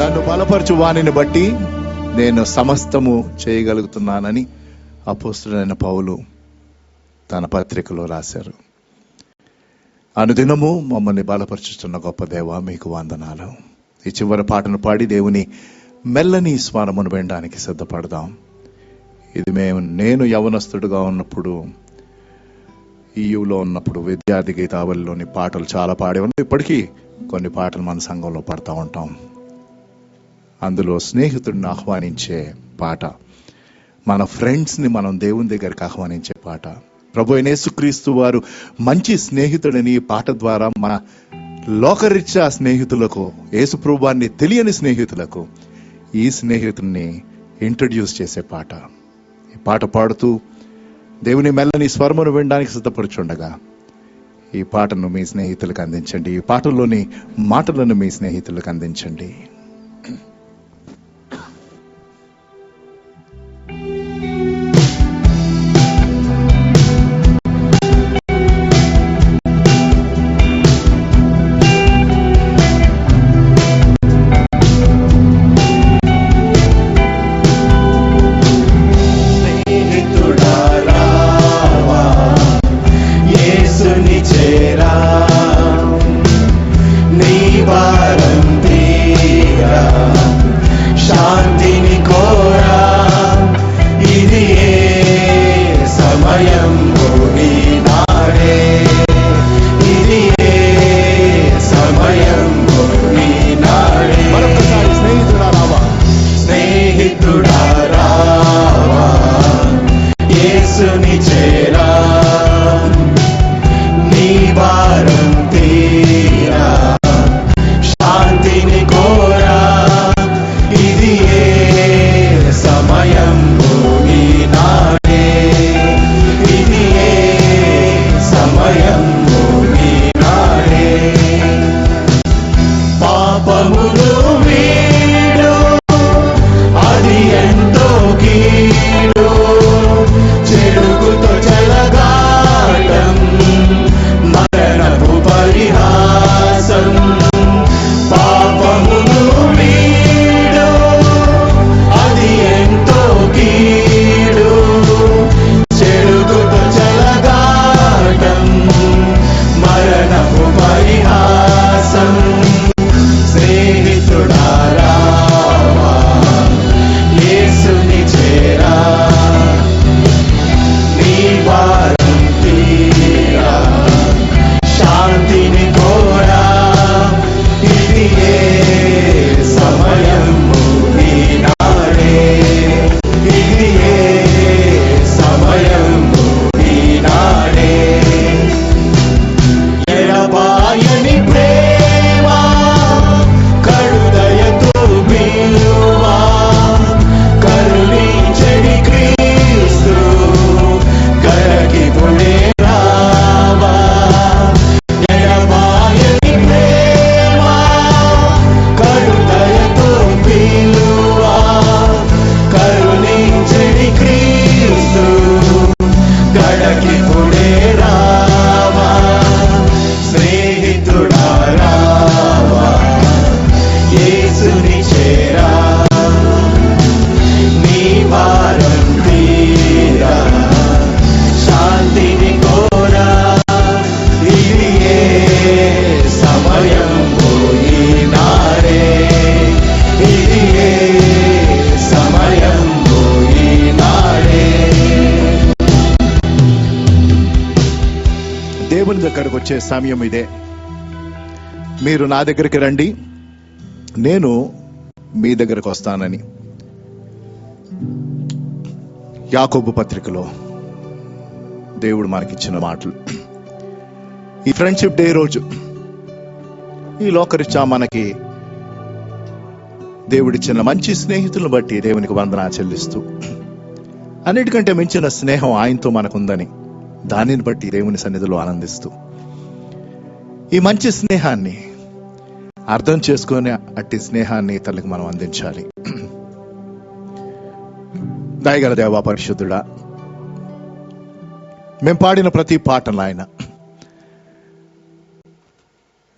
నన్ను బలపరచు వానిని బట్టి నేను సమస్తము చేయగలుగుతున్నానని అపోస్తలుడైన పౌలు తన పత్రికలో రాశారు. అనుదినము మమ్మల్ని బలపరుచుతున్న గొప్ప దేవా, మీకు వందనాలు. ఈ చివరి పాటను పాడి దేవుని మెల్లని స్వరమును వినడానికి సిద్ధపడదాం. ఇది నేను యవనస్తుడుగా ఉన్నప్పుడు, ఈయులో ఉన్నప్పుడు విద్యార్థి గీతావళిలోని పాటలు చాలా పాడే ఉన్నాయి. ఇప్పటికీ కొన్ని పాటలు మన సంఘంలో పాడుతూ ఉంటాం. అందులో స్నేహితుడిని ఆహ్వానించే పాట, మన ఫ్రెండ్స్ని మనం దేవుని దగ్గరికి ఆహ్వానించే పాట. ప్రభు అయిన యేసుక్రీస్తు వారు మంచి స్నేహితుడని ఈ పాట ద్వారా మన లోకరీత్యా స్నేహితులకు, యేసు ప్రభువాన్ని తెలియని స్నేహితులకు ఈ స్నేహితుడిని ఇంట్రడ్యూస్ చేసే పాట. ఈ పాట పాడుతూ దేవుని మెల్లని స్వరమును వినడానికి సిద్ధపడుచుండగా ఈ పాటను మీ స్నేహితులకు అందించండి. ఈ పాటలోని మాటలను మీ స్నేహితులకు అందించండి. దేవుని దగ్గరకు వచ్చే సమయం ఇదే. మీరు నా దగ్గరికి రండి, నేను మీ దగ్గరకు వస్తానని యాకోబు పత్రికలో దేవుడు మనకిచ్చిన మాటలు. ఈ ఫ్రెండ్షిప్ డే రోజు ఈ లోకరీత్యా మనకి దేవుడిచ్చిన మంచి స్నేహితులను బట్టి దేవునికి వందనా చెల్లిస్తూ, అన్నిటికంటే మించిన స్నేహం ఆయనతో మనకుందని దానిని బట్టి దేవుని సన్నిధిలో ఆనందిస్తూ, ఈ మంచి స్నేహాన్ని అర్థం చేసుకొని అట్టి స్నేహాన్ని ఇతరులకు మనం అందించాలి. దయగల దేవా, పరిశుద్ధుడా, మేము పాడిన ప్రతి పాటను ఆయన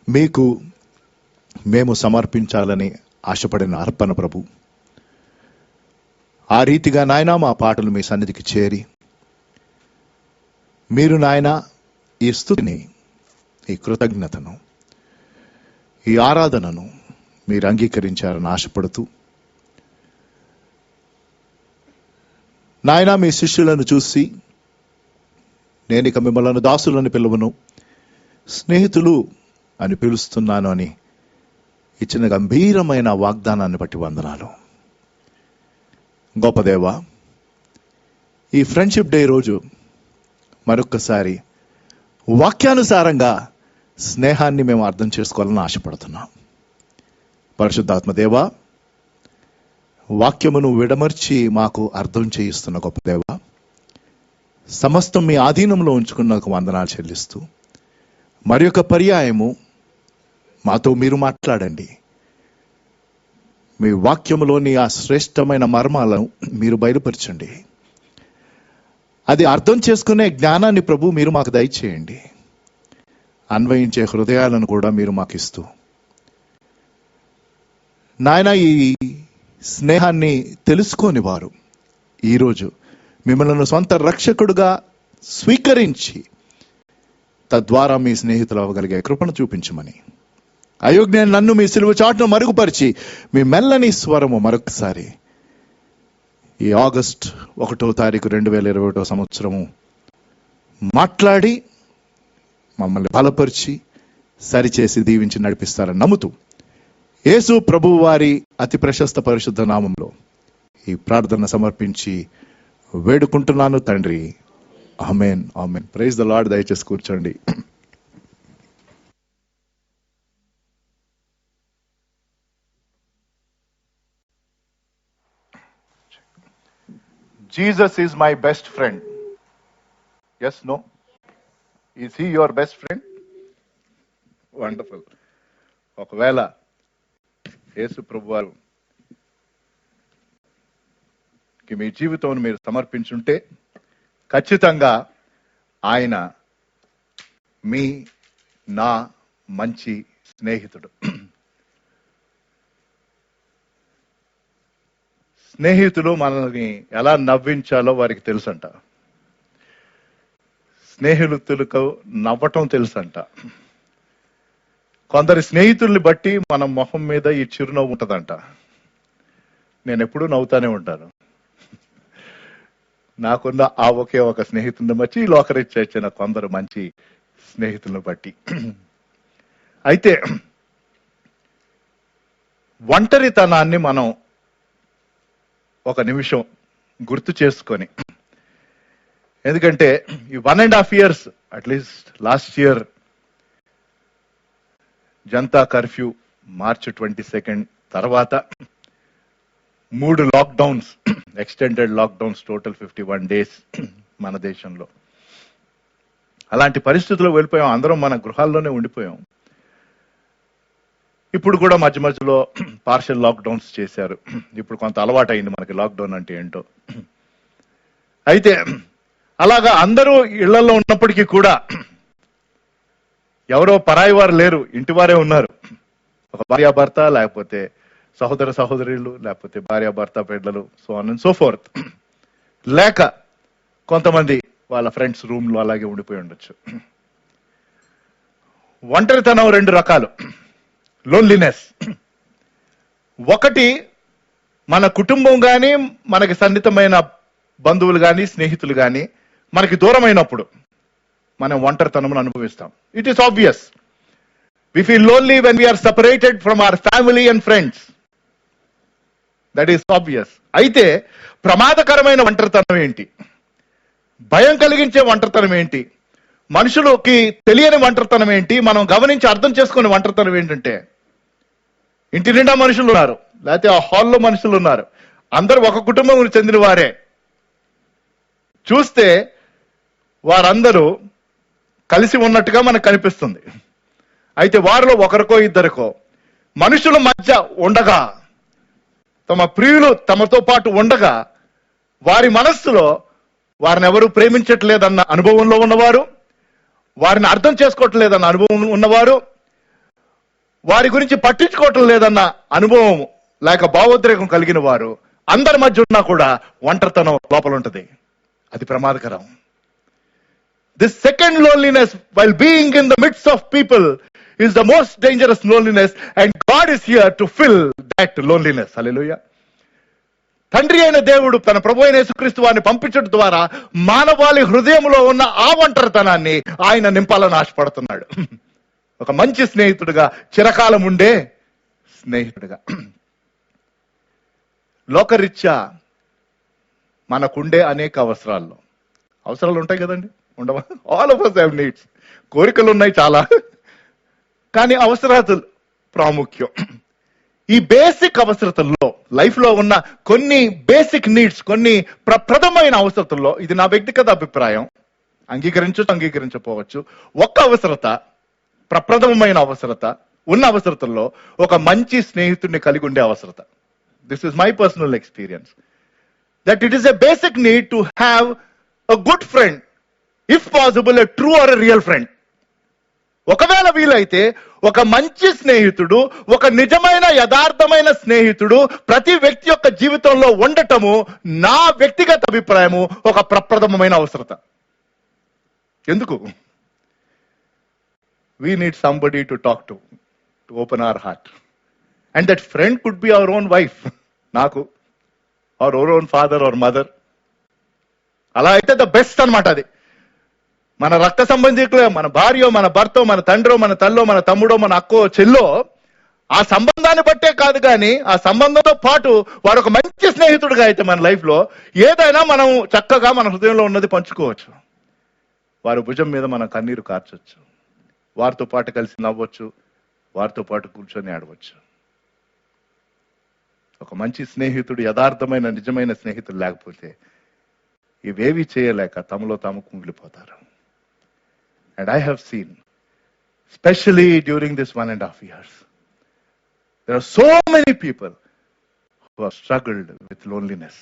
మీకు మేము సమర్పించాలని ఆశపడిన అర్పణ ప్రభు. ఆ రీతిగా నాయన మా పాటలు మీ సన్నిధికి చేరి మీరు నాయన ఈ స్తుతిని, ఈ కృతజ్ఞతను, ఈ ఆరాధనను మీరు అంగీకరించారని ఆశపడుతూ నాయన మీ శిష్యులను చూసి నేను ఇక మిమ్మల్ని దాసులను పిలువను, స్నేహితులు అని పిలుస్తున్నాను అని ఇచ్చిన గంభీరమైన వాగ్దానాన్ని బట్టి వందనాలు. గొప్ప దేవా, ఈ ఫ్రెండ్షిప్ డే రోజు మరొక్కసారి వాక్యానుసారంగా స్నేహాన్ని మేము అర్థం చేసుకోవాలని ఆశపడుతున్నాం. పరిశుద్ధాత్మ దేవా, వాక్యమును విడమర్చి మాకు అర్థం చేయిస్తున్న గొప్ప దేవా, సమస్తం మీ ఆధీనంలో ఉంచుకున్నకు వందనాలు చెల్లిస్తూ మరి ఒక పర్యాయము మాతో మీరు మాట్లాడండి. మీ వాక్యములోని ఆ శ్రేష్టమైన మర్మాలను మీరు బయలుపరచండి. అది అర్థం చేసుకునే జ్ఞానాన్ని ప్రభు మీరు మాకు దయచేయండి. అన్వయించే హృదయాలను కూడా మీరు మాకు ఇస్తూ నాయన ఈ స్నేహాన్ని తెలుసుకోని వారు ఈరోజు మిమ్మల్ని సొంత రక్షకుడుగా స్వీకరించి తద్వారా మీ స్నేహితులు అవ్వగలిగే కృపను చూపించమని, అయోగ్య నన్ను మీ సిలువ చాటును మరుగుపరిచి మీ మెల్లని స్వరము మరొకసారి ఈ ఆగస్ట్ 1వ తారీఖు 2021 సంవత్సరము మాట్లాడి మమ్మల్ని బలపరిచి సరిచేసి దీవించి నడిపిస్తారని నమ్ముతూ యేసు ప్రభువు వారి అతి ప్రశస్త పరిశుద్ధ నామంలో ఈ ప్రార్థన సమర్పించి వేడుకుంటున్నాను తండ్రి. ఆమేన్, ఆమేన్. Praise the Lord. దయచేసి కూర్చోండి. Jesus is my best friend. Yes, no? Is he your best friend? Wonderful. ఒకవేళ యేసు ప్రభువారు మీ జీవితం మీరు సమర్పించుంటే ఖచ్చితంగా ఆయన మీ నా మంచి స్నేహితుడు. స్నేహితులు మనల్ని ఎలా నవ్వించాలో వారికి తెలుసంట. స్నేహితులకు నవ్వటం తెలుసంట. కొందరి స్నేహితుల్ని బట్టి మన మొహం మీద ఈ చిరునవ్వు ఉంటదంట. నేను ఎప్పుడూ నవ్వుతానే ఉంటాను. నాకున్న ఆ ఒకే ఒక స్నేహితుడిని బట్టి లోకరీత్యా కొందరు మంచి స్నేహితులను బట్టి. అయితే ఒంటరితనాన్ని మనం ఒక నిమిషం గుర్తు చేసుకొని, ఎందుకంటే ఈ 1.5 years at least last year Janata curfew March 22 తర్వాత 3 lockdowns, extended lockdowns, total 51 days మన దేశంలో. అలాంటి పరిస్థితుల్లో వెళ్ళిపోయాం. అందరం మన గృహాల్లోనే ఉండిపోయాం. ఇప్పుడు కూడా మధ్య మధ్యలో పార్షల్ లాక్డౌన్స్ చేశారు. ఇప్పుడు కొంత అలవాటు అయింది మనకి లాక్డౌన్ అంటే ఏంటో. అయితే అలాగా అందరూ ఇళ్లలో ఉన్నప్పటికీ కూడా ఎవరో పరాయి వారు లేరు, ఇంటి వారే ఉన్నారు. ఒక భార్యాభర్త, లేకపోతే సహోదర సహోదరులు, లేకపోతే భార్యాభర్త పిల్లలు, so on and so fourth. లేక కొంతమంది వాళ్ళ ఫ్రెండ్స్ రూమ్ లో అలాగే ఉండిపోయి ఉండొచ్చు. ఒంటరితనం 2 రకాలు. లోన్లీనెస్ ఒకటి, మన కుటుంబం కానీ, మనకి సన్నిహితమైన బంధువులు కానీ, స్నేహితులు కానీ మనకి దూరమైనప్పుడు మనం ఒంటరితనం అనుభవిస్తాం. It is obvious. We feel lonely when we are separated from our family and friends. That is obvious. అయితే ప్రమాదకరమైన ఒంటరితనం ఏంటి? భయం కలిగించే ఒంటరితనం ఏంటి? మనుషులకి తెలియని ఒంటరితనం ఏంటి? మనం గమనించి అర్థం చేసుకునే ఒంటరితనం ఏంటంటే, ఇంటి నిండా మనుషులు ఉన్నారు, లేకపోతే ఆ హాల్లో మనుషులు ఉన్నారు, అందరూ ఒక కుటుంబం చెందిన వారే. చూస్తే వారందరూ కలిసి ఉన్నట్టుగా మనకు కనిపిస్తుంది. అయితే వారిలో ఒకరికో ఇద్దరికో మనుషుల మధ్య ఉండగా, తమ ప్రియులు తమతో పాటు ఉండగా, వారి మనస్సులో వారిని ఎవరు ప్రేమించట్లేదన్న అనుభవంలో ఉన్నవారు, వారిని అర్థం చేసుకోవట్లేదన్న అనుభవం ఉన్నవారు, వారి గురించి పట్టించుకోవటం లేదన్న అనుభవం లేక భావోద్రేకం కలిగిన వారు అందరి మధ్య ఉన్నా కూడా ఒంటరితనం లోపల ఉంటుంది. అది ప్రమాదకరం. This second loneliness, while being in the midst of people, is the most dangerous loneliness, and God is here to fill that loneliness. Hallelujah. తండ్రి అయిన దేవుడు తన ప్రభు అయిన యేసుక్రీస్తు వారిని పంపించడం ద్వారా మానవాళి హృదయంలో ఉన్న ఆ ఒంటరితనాన్ని ఆయన నింపాలని ఆశపడుతున్నాడు. ఒక మంచి స్నేహితుడిగా, చిరకాలం ఉండే స్నేహితుడిగా. లోకరీత్యా మనకుండే అనేక అవసరాలు ఉంటాయి కదండి, ఉండవా? All of us have needs. కోరికలు ఉన్నాయి చాలా, కానీ అవసరాలు ప్రాముఖ్యం. ఈ బేసిక్ అవసరతల్లో, లైఫ్ లో ఉన్న కొన్ని బేసిక్ నీడ్స్, కొన్ని ప్రప్రథమైన అవసరతల్లో, ఇది నా వ్యక్తిగత అభిప్రాయం, అంగీకరించకపోవచ్చు, ఒక్క అవసరత, ప్రప్రథమైన అవసరత ఉన్న అవసరతల్లో ఒక మంచి స్నేహితుడిని కలిగి ఉండే అవసరత. This is my personal experience, that it is a basic need to have a good friend, if possible a true or a real friend. ఒకవేళ వీలైతే ఒక మంచి స్నేహితుడు, ఒక నిజమైన యథార్థమైన స్నేహితుడు ప్రతి వ్యక్తి యొక్క జీవితంలో ఉండటము నా వ్యక్తిగత అభిప్రాయము ఒక ప్రప్రథమమైన అవసరత. ఎందుకు? We need somebody to talk to open our heart, and that friend could be our own wife, నాకు, or our own father or mother. అలా అయితే ద బెస్ట్ అన్నమాట. అది మన రక్త సంబంధికులు, మన భార్యో, మన భర్తో, మన తండ్రో, మన తల్లో, మన తమ్ముడో, మన అక్కో, చెల్లో, ఆ సంబంధాన్ని బట్టే కాదు కానీ ఆ సంబంధంతో పాటు వారు ఒక మంచి స్నేహితుడిగా అయితే మన లైఫ్ లో ఏదైనా మనం చక్కగా మన హృదయంలో ఉన్నది పంచుకోవచ్చు. వారి భుజం మీద మనం కన్నీరు కార్చొచ్చు, వారితో పాటు కలిసి నవ్వచ్చు, వారితో పాటు కూర్చొని ఆడవచ్చు. ఒక మంచి స్నేహితుడు, యథార్థమైన నిజమైన స్నేహితుడు లేకపోతే ఇవేవి చేయలేక తమలో తాము కుంగిలిపోతారు. And I have seen, especially during this 1.5 years, there are so many people who have struggled with loneliness.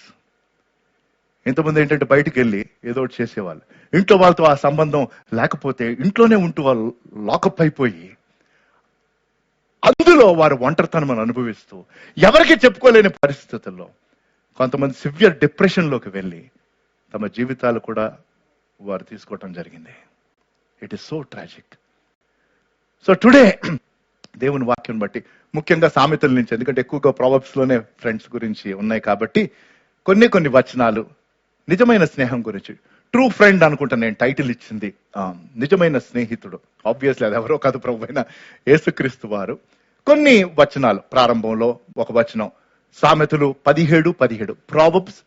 ఇంతమంది ఏంటంటే బయటికి వెళ్ళి ఏదో ఒకటి చేసేవాళ్ళు, ఇంట్లో వాళ్ళతో ఆ సంబంధం లేకపోతే ఇంట్లోనే ఉంటూ వాళ్ళు లాకప్ అయిపోయి అందులో వారు ఒంటరితనం అనుభవిస్తూ ఎవరికి చెప్పుకోలేని పరిస్థితుల్లో కొంతమంది సివియర్ డిప్రెషన్లోకి వెళ్ళి తమ జీవితాలు కూడా వారు తీసుకోవటం జరిగింది. It is so tragic. So today దేవుని వాక్యం బట్టి, ముఖ్యంగా సామెతల నుంచి, ఎందుకంటే ఎక్కువగా ప్రావర్బ్స్ లోనే ఫ్రెండ్స్ గురించి ఉన్నాయి కాబట్టి కొన్ని వచనాలు నిజమైన స్నేహం గురించి, ట్రూ ఫ్రెండ్ అనుకుంటా నేను టైటిల్ ఇచ్చింది. నిజమైన స్నేహితుడు, ఆబ్వియస్లీ అది ఎవరో కాదు, ప్రభువైన యేసుక్రీస్తు వారు. కొన్ని వచనాలు, ప్రారంభంలో ఒక వచనం, సామెతలు 17:17, Proverbs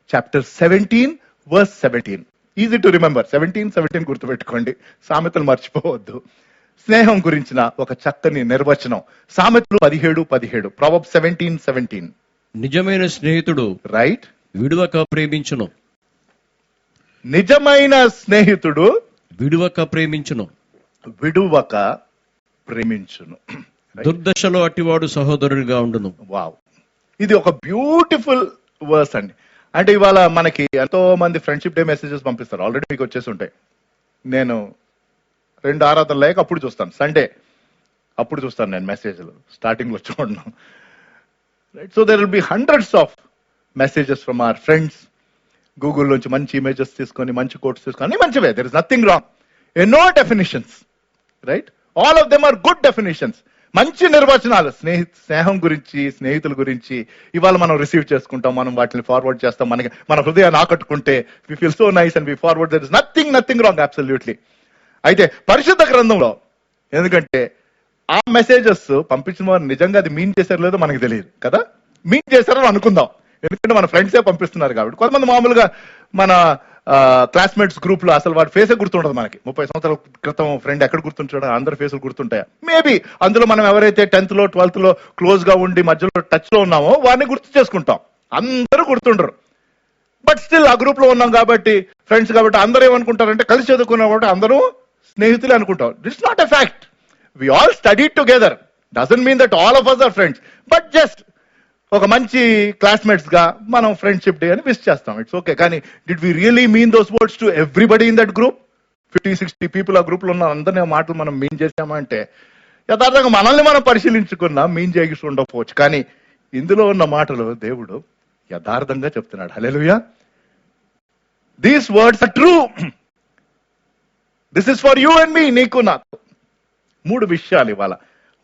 chapter 17 verse 17. Easy to remember, 17 గుర్తుపెట్టుకోండి, సామెతలు మర్చిపోవద్దు. స్నేహం గురించిన ఒక చక్కని నిర్వచనం, సామెతలు 17:17, ప్రావర్బ్స్ 17:17. నిజమైన స్నేహితుడు రైట్ విడువక ప్రేమించును. నిజమైన స్నేహితుడు విడువక ప్రేమించును. విడువక ప్రేమించును. దుర్దశలో అట్టివాడు సహోదరుడిగా ఉండును. వావ్, ఇది ఒక బ్యూటిఫుల్ వర్స్ అండి. అంటే ఇవాళ మనకి ఎంతో మంది ఫ్రెండ్షిప్ డే మెసేజెస్ పంపిస్తారు, ఆల్రెడీ మీకు వచ్చేసి ఉంటాయి. నేను 2 ఆరాధనలు లేక అప్పుడు చూస్తాను, సండే అప్పుడు చూస్తాను నేను మెసేజ్లు, స్టార్టింగ్ లో చూడను. Right, so there will be hundreds of messages from our friends. Google నుంచి మంచి ఇమేజెస్ తీసుకొని, మంచి కోట్స్ తీసుకొని, మంచివే, దెర్ ఇస్ నథింగ్ రాంగ్. ఎన్నో definitions, right, all of them are good definitions, మంచి నిర్వచనాలు స్నేహం గురించి, స్నేహితుల గురించి ఇవాళ మనం రిసీవ్ చేసుకుంటాం, మనం వాటిని ఫార్వర్డ్ చేస్తాం. మనకి మన హృదయాన్ని ఆకట్టుకుంటే we feel so nice and we forward. There is nothing wrong, absolutely. అయితే పరిశుద్ధ గ్రంథంలో, ఎందుకంటే ఆ మెసేజెస్ పంపించిన వారు నిజంగా అది మీన్ చేశారో లేదో మనకి తెలియదు కదా, మీన్ చేశారని అనుకుందాం, ఎందుకంటే మన ఫ్రెండ్సే పంపిస్తున్నారు కాబట్టి. కొంతమంది మామూలుగా మన క్లాస్మేట్స్ గ్రూప్ లో అసలు వాడి ఫేసే గుర్తుండదు మనకి. 30 సంవత్సరాల క్రితం ఫ్రెండ్ ఎక్కడ గుర్తుంటాడో అందరి ఫేసులు గుర్తుంటాయా? మేబీ అందులో మనం ఎవరైతే 10th లో 12th లో క్లోజ్ గా ఉండి మధ్యలో టచ్ లో ఉన్నామో వారిని గుర్తు చేసుకుంటాం. అందరూ గుర్తుండరు, బట్ స్టిల్ ఆ గ్రూప్ లో ఉన్నాం కాబట్టి, ఫ్రెండ్స్ కాబట్టి అందరూ ఏమనుకుంటారంటే కలిసి చదువుకున్నాం కాబట్టి అందరూ స్నేహితులే అనుకుంటాం. That's not a fact. We all study together, doesn't mean that all of us are friends, but just ఒక మంచి క్లాస్మేట్స్ గా మనం ఫ్రెండ్షిప్ డే అని విష్ చేస్తాం, ఇట్స్ ఓకే. కానీ did we really mean those words to everybody in that group? 50-60 people ఆ group లో ఉన్న అందరినీ మాటలు మనం మీన్ చేసామంటే యథార్థంగా మనల్ని మనం పరిశీలించుకున్నా మీన్ చేసి ఉండకపోవచ్చు. కానీ ఇందులో ఉన్న మాటలు దేవుడు యథార్థంగా చెప్తున్నాడు. హల్లెలూయా. These words are true. This is for you and me, నీకు నాకు. 3 విషయాలు ఇవాళ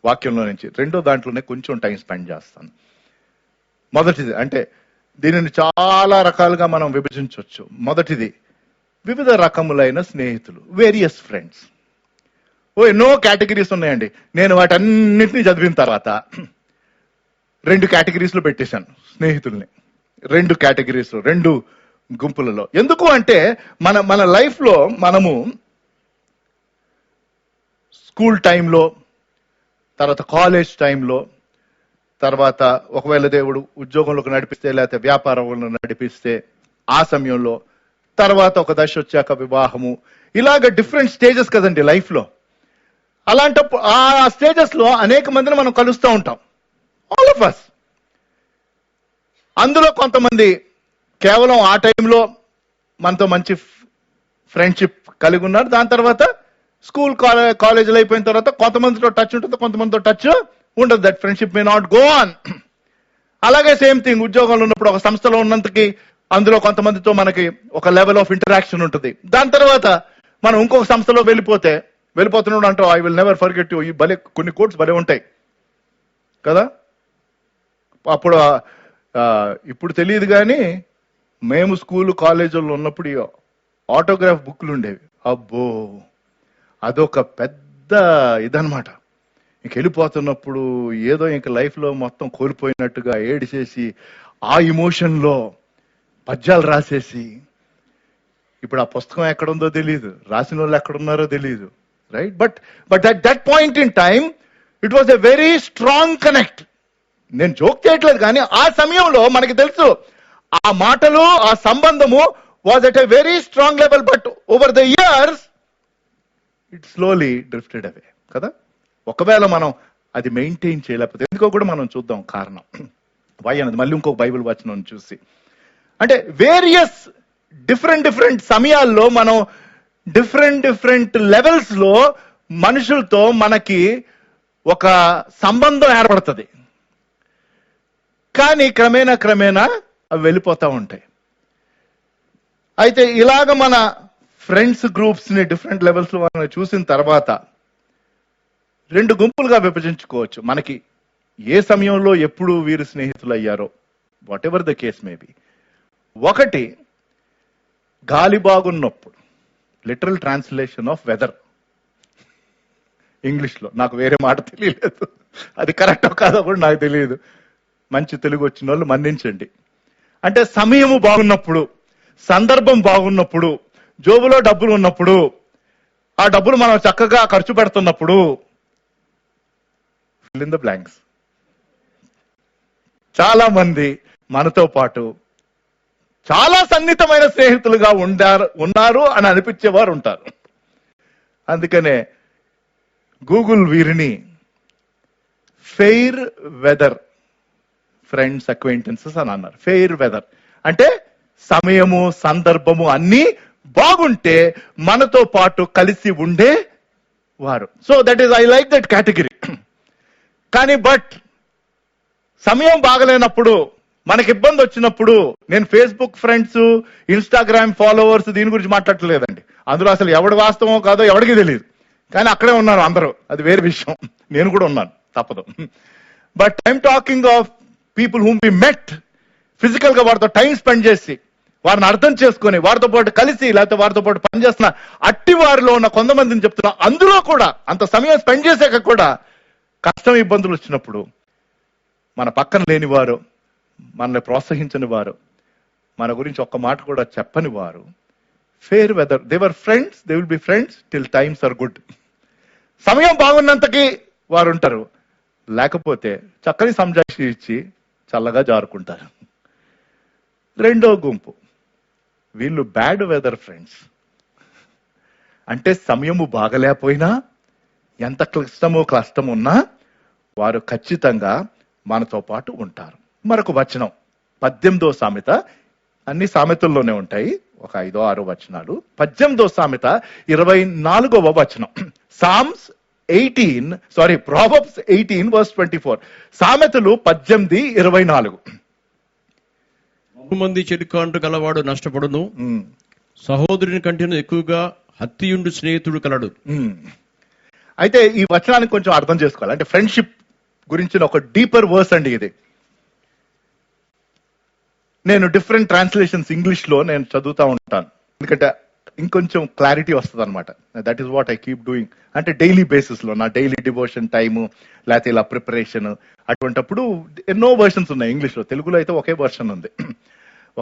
వాక్యంలో నుంచి. రెండో దాంట్లోనే కొంచెం టైం స్పెండ్ చేస్తాను. మొదటిది, అంటే దీనిని చాలా రకాలుగా మనం విభజించవచ్చు. మొదటిది, వివిధ రకములైన స్నేహితులు, వేరియస్ ఫ్రెండ్స్. ఎన్నో కేటగిరీస్ ఉన్నాయండి. నేను వాటన్నిటినీ చదివిన తర్వాత 2 కేటగిరీస్లో పెట్టేశాను స్నేహితుల్ని. 2 కేటగిరీస్, 2 గుంపులలో. ఎందుకు అంటే మన లైఫ్ లో మనము స్కూల్ టైంలో, తర్వాత కాలేజ్ టైంలో, తర్వాత ఒకవేళ దేవుడు ఉద్యోగంలోకి నడిపిస్తే, లేకపోతే వ్యాపారంలో నడిపిస్తే ఆ సమయంలో, తర్వాత ఒక దశ వచ్చాక వివాహము, ఇలాగ డిఫరెంట్ స్టేజెస్ కదండి లైఫ్ లో. అలాంటప్పుడు ఆ స్టేజెస్ లో అనేక మందిని మనం కలుస్తూ ఉంటాం, ఆల్ ఆఫ్ అస్. అందులో కొంతమంది కేవలం ఆ టైంలో మనతో మంచి ఫ్రెండ్షిప్ కలిగి ఉన్నారు. దాని తర్వాత స్కూల్ కాలేజీలు అయిపోయిన తర్వాత కొంతమందితో టచ్ ఉంటుంది, కొంతమందితో టచ్ ఉండదు. That friendship may not go on. అలాగే సేమ్ థింగ్ ఉద్యోగంలో ఉన్నప్పుడు ఒక సంస్థలో ఉన్నంతకి అందులో కొంతమందితో మనకి ఒక లెవెల్ ఆఫ్ ఇంటరాక్షన్ ఉంటుంది. దాని తర్వాత మనం ఇంకొక సంస్థలో వెళ్ళిపోతున్నాడు అంటూ I will never forget you. ఈ భలే కొన్ని కోట్స్ భలే ఉంటాయి కదా. అప్పుడు ఇప్పుడు తెలియదు కానీ మేము స్కూల్ కాలేజీల్లో ఉన్నప్పుడు ఆటోగ్రాఫ్ బుక్లు ఉండేవి. అబ్బో, అదొక పెద్ద ఇదనమాట. ఇంక వెళ్ళిపోతున్నప్పుడు ఏదో ఇంక లైఫ్లో మొత్తం కోల్పోయినట్టుగా ఏడిచేసి ఆ ఇమోషన్లో పద్యాలు రాసేసి, ఇప్పుడు ఆ పుస్తకం ఎక్కడుందో తెలియదు, రాసిన వాళ్ళు ఎక్కడున్నారో తెలియదు, right? But at that point in time it was a very strong connect. నేను జోక్ చేయట్లేదు, కానీ ఆ సమయంలో మనకి తెలుసు ఆ మాటలు, ఆ సంబంధము was at a very strong level. But over the years it slowly drifted away కదా. ఒకవేళ మనం అది మెయింటైన్ చేయలేకపోతే, ఎందుకో కూడా మనం చూద్దాం కారణం. వై అన్నది మళ్ళీ ఇంకొక బైబిల్ వచనం చూసి, అంటే వేరియస్ డిఫరెంట్ సమయాల్లో మనం డిఫరెంట్ లెవెల్స్ లో మనుషులతో మనకి ఒక సంబంధం ఏర్పడుతుంది. కానీ క్రమేణా అవి వెళ్ళిపోతూ ఉంటాయి. అయితే ఇలాగ మన ఫ్రెండ్స్ గ్రూప్స్ ని డిఫరెంట్ లెవెల్స్ లో మనం చూసిన తర్వాత 2 గుంపులుగా విభజించుకోవచ్చు. మనకి ఏ సమయంలో ఎప్పుడు వీరు స్నేహితులు అయ్యారో, whatever the case may be. ఒకటి, గాలి బాగున్నప్పుడు, literal translation of weather English లో. నాకు వేరే మాట తెలియలేదు, అది కరెక్టో కాదో కూడా నాకు తెలియదు. మంచి తెలుగు వచ్చిన వాళ్ళు మన్నించండి. అంటే సమయము బాగున్నప్పుడు, సందర్భం బాగున్నప్పుడు, జోబులో డబ్బులు ఉన్నప్పుడు, ఆ డబ్బులు మనం చక్కగా ఖర్చు పెడుతున్నప్పుడు, ఫిల్ ఇన్ ద బ్లాంక్స్. చాలా మంది మనతో పాటు చాలా సన్నిహితమైన స్నేహితులుగా ఉన్నారు అని అనిపించేవారు ఉంటారు. అందుకనే గూగుల్ వీరిని ఫెయిర్ వెదర్ ఫ్రెండ్స్ అక్వైంటెన్సెస్ అని అన్నారు. ఫెయిర్ వెదర్ అంటే సమయము, సందర్భము అన్నీ బాగుంటే మనతో పాటు కలిసి ఉండే వారు. So that is, I like that category. కానీ బట్ సమయం బాగలేనప్పుడు, మనకి ఇబ్బంది వచ్చినప్పుడు, నేను ఫేస్బుక్ ఫ్రెండ్స్, ఇన్స్టాగ్రామ్ ఫాలోవర్స్ దీని గురించి మాట్లాడలేదండి. అందులో అసలు ఎవడు వాస్తవం కాదో ఎవడికి తెలియదు, కానీ అక్కడే ఉన్నారు అందరూ, అది వేరే విషయం. నేను కూడా ఉన్నాను, తప్పదు. But I'm talking of people whom we met physical గా, వారితో టైం స్పెండ్ చేసి, వారిని అర్థం చేసుకుని, వారితో పాటు కలిసి, లేకపోతే వారితో పాటు పనిచేస్తున్న అట్టి వారిలో ఉన్న కొంతమందిని చెప్తున్నా. అందులో కూడా అంత సమయం స్పెండ్ చేశాక కూడా కష్టం, ఇబ్బందులు వచ్చినప్పుడు మన పక్కన లేని వారు, మనల్ని ప్రోత్సహించని వారు, మన గురించి ఒక్క మాట కూడా చెప్పని వారు, fair weather, they were friends, they will be friends till times are good. సమయం బాగున్నంతకి వారు ఉంటారు, లేకపోతే చక్కని సంజాయిషి ఇచ్చి చల్లగా జారుకుంటారు. రెండో గుంపు, వీళ్ళు బ్యాడ్ వెదర్ ఫ్రెండ్స్. అంటే సమయము బాగలేకపోయినా, ఎంత క్లిష్టం ఉన్నా వారు ఖచ్చితంగా మనతో పాటు ఉంటారు. మరొక వచనం 18వ సామెత, అన్ని సామెతల్లోనే ఉంటాయి, ఒక 5-6 వచనాలు. 18వ సామెత 24వ వచనం. Psalms Proverbs 18 verse 24. సామెతలు 18:24. బహుమంది చెలికాండ్రు గలవాడు నష్టపడును, సహోదరుని కంటేను ఎక్కువగా హత్తియుండు స్నేహితుడు కలడు. అయితే ఈ వచనానికి కొంచెం అర్థం చేసుకోవాలి. అంటే ఫ్రెండ్షిప్ గురించిన ఒక డీపర్ వర్స్ అండి ఇది. నేను డిఫరెంట్ ట్రాన్స్లేషన్స్ ఇంగ్లీష్ లో నేను చదువుతా ఉంటాను, ఎందుకంటే ఇంకొంచెం క్లారిటీ వస్తుంది అనమాట. That is what I keep doing. అంటే డైలీ బేసిస్ లో నా డైలీ డివోషన్ టైము, లేకపోతే ఇలా ప్రిపరేషన్, అటువంటప్పుడు ఎన్నో వర్షన్స్ ఉన్నాయి ఇంగ్లీష్ లో. తెలుగులో అయితే ఒకే వర్షన్ ఉంది,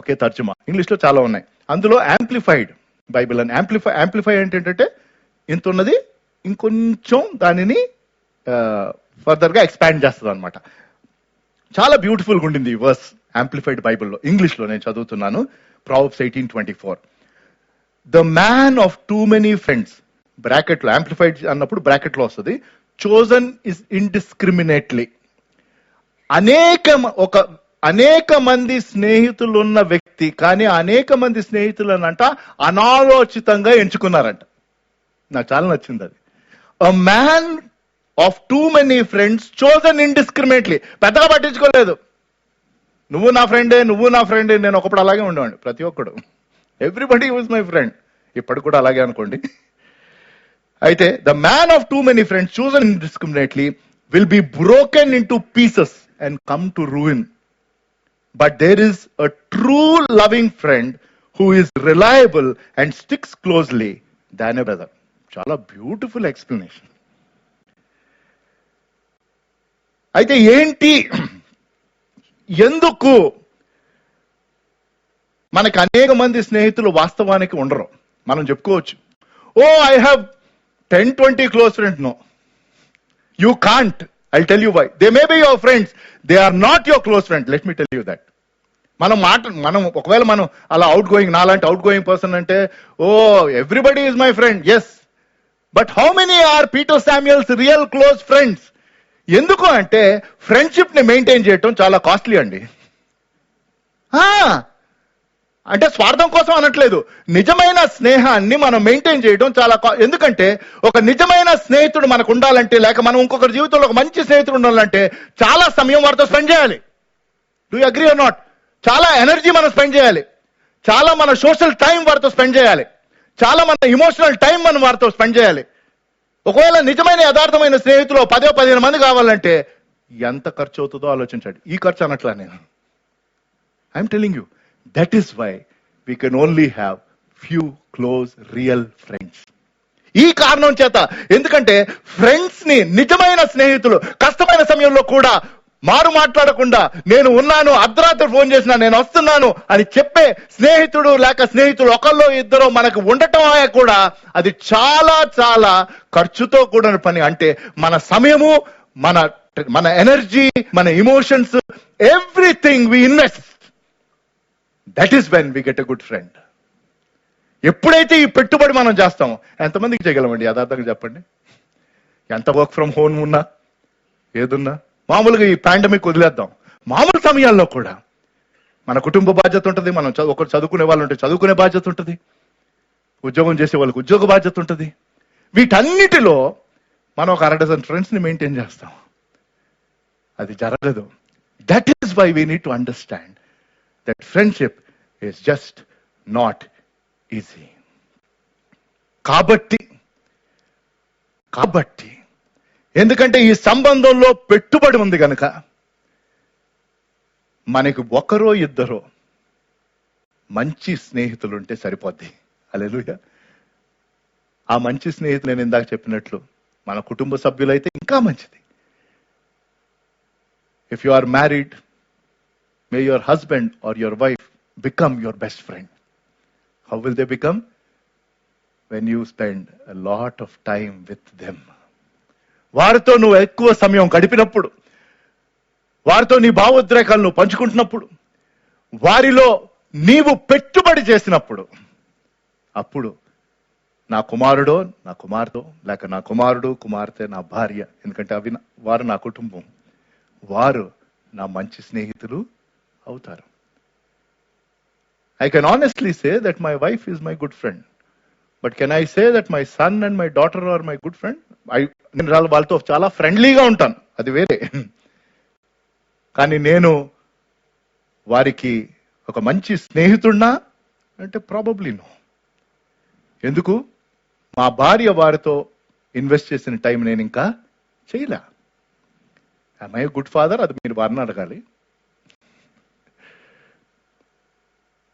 ఒకే తర్జుమా. ఇంగ్లీష్ లో చాలా ఉన్నాయి. అందులో యాంప్లిఫైడ్ బైబిల్ అని, యాంప్లిఫై ఏంటంటే ఇంత ఉన్నది ఇంకొంచెం దానిని ఫర్దర్ గా ఎక్స్పాండ్ చేస్తుంది అనమాట. చాలా బ్యూటిఫుల్ గా ఉండింది ఈ వర్స్ యాంప్లిఫైడ్ బైబిల్లో. ఇంగ్లీష్ లో నేను చదువుతున్నాను. Proverbs 18:24. The man of too many friends, bracket లో యాంప్లిఫైడ్ అన్నప్పుడు బ్రాకెట్ లో వస్తుంది, chosen is indiscriminately. అనేక మంది స్నేహితులు ఉన్న వ్యక్తి, కానీ అనేక మంది స్నేహితులనంట అనాలోచితంగా ఎంచుకున్నారంట. నాకు చాలా నచ్చింది అది. A man of too many friends chosen indiscriminately. పెద్దగా పట్టించుకోలేదు. నువ్వు నా ఫ్రెండే నేను ఒకప్పుడు అలాగే ఉండేవాడిని. ప్రతి ఒక్కడు ఎవ్రీబడి వాజ్ మై ఫ్రెండ్. ఇప్పటికి కూడా అలాగే అనుకోండి. అయితే the man of too many friends chosen indiscriminately will be broken into pieces and come to ruin. But there is a true loving friend who is reliable and sticks closely than a brother. చాలా beautiful explanation. అయితే ఏంటి, ఎందుకు మనకు అనేక మంది స్నేహితులు వాస్తవానికి ఉండరు? మనం చెప్పుకోవచ్చు, I have 10-20 close friends. No, you can't. I'll tell you why. They may be your friends, they are not your close friend. Let me tell you that. మనం ఒకవేళ మనం అలా అవుట్ గోయింగ్, నాలాంటి అవుట్ గోయింగ్ పర్సన్ అంటే everybody is my friend, yes. But how many are Peter Samuels real close friends? ఎందుకు అంటే friendship ని maintain చేయటం చాలా కాస్ట్లీ అండి. అంటే స్వార్థం కోసం అనట్లేదు, నిజమైన స్నేహాన్ని మనం మెయింటైన్ చేయడం చాలా ఎందుకంటే ఒక నిజమైన స్నేహితుడు మనకు ఉండాలంటే, లేక మనం ఇంకొకరి జీవితంలో ఒక మంచి స్నేహితుడు ఉండాలంటే చాలా సమయం వారితో స్పెండ్ చేయాలి. Do you agree or not? చాలా ఎనర్జీ మనం స్పెండ్ చేయాలి, చాలా మన సోషల్ టైం వారితో స్పెండ్ చేయాలి, చాలా మన ఇమోషనల్ టైం మనం వారితో స్పెండ్ చేయాలి. ఒకవేళ నిజమైన యథార్థమైన స్నేహితులు 10-15 మంది కావాలంటే ఎంత ఖర్చు అవుతుందో ఆలోచించండి. ఈ ఖర్చు అనట్లా నేను. I'm telling you, that is why we can only have few close real friends. ఈ కారణం చేత, ఎందుకంటే ఫ్రెండ్స్ ని, నిజమైన స్నేహితులు కష్టమైన సమయంలో కూడా మారు మాట్లాడకుండా నేను ఉన్నాను, అర్ధరాత్రి ఫోన్ చేసినా నేను వస్తున్నాను అని చెప్పే స్నేహితుడు లేక స్నేహితుడు ఒకళ్ళో ఇద్దరు మనకు ఉండటం కూడా అది చాలా చాలా ఖర్చుతో కూడిన పని. అంటే మన సమయము, మన ఎనర్జీ, మన emotions, everything we invest. That is when we get a good friend. ఎప్పుడైతే ఈ పెట్టుబడి మనం చేస్తామో, ఎంతమందికి చేయగలమండి యథార్థంగా చెప్పండి? ఎంత వర్క్ ఫ్రమ్ హోమ్ ఉన్నా, ఏదున్నా, మామూలుగా ఈ పాండమిక్ వదిలేద్దాం, మామూలు సమయాల్లో కూడా మన కుటుంబ బాధ్యత ఉంటుంది, మనం ఒకరు చదువుకునే వాళ్ళు ఉంటే చదువుకునే బాధ్యత ఉంటుంది, ఉద్యోగం చేసే వాళ్ళకి ఉద్యోగ బాధ్యత ఉంటుంది. వీటన్నిటిలో మనం ఒక 1/2 ఫ్రెండ్స్ ని మెయింటైన్ చేస్తాం. అది జరగదు. That is why we need to understand that friendship is just not easy. కాబట్టి ఎందుకంటే ఈ సంబంధంలో పెట్టుబడి ఉంది కనుక మనకు ఒకరో ఇద్దరో మంచి స్నేహితులు ఉంటే సరిపోద్ది. హల్లెలూయా. ఆ మంచి స్నేహితులు నేను ఇందాక చెప్పినట్లు మన కుటుంబ సభ్యులైతే ఇంకా మంచిది. If you are married, may your husband or your wife become your best friend. How will they become? When you spend a lot of time with them. వారితో నువ్వు ఎక్కువ సమయం గడిపినప్పుడు, వారితో నీ భావోద్రేకాలను పంచుకుంటున్నప్పుడు, వారిలో నీవు పెట్టుబడి చేసినప్పుడు, అప్పుడు నా కుమారుడో నా కుమార్తె, లేక నా కుమారుడు కుమార్తె నా భార్య, ఎందుకంటే వారు నా కుటుంబం, వారు నా మంచి స్నేహితులు అవుతారు. I can honestly say that my wife is my good friend. But can I say that my son and my daughter are my good friend? నేను వాళ్ళతో చాలా ఫ్రెండ్లీగా ఉంటాను, అది వేరే. కానీ నేను వారికి ఒక మంచి స్నేహితుడినా అంటే ప్రాబబ్లీ నో. ఎందుకు? మా భార్య వారితో ఇన్వెస్ట్ చేసిన టైం నేను ఇంకా చేయలే. I good father? అది మీరు వారిని అడగాలి.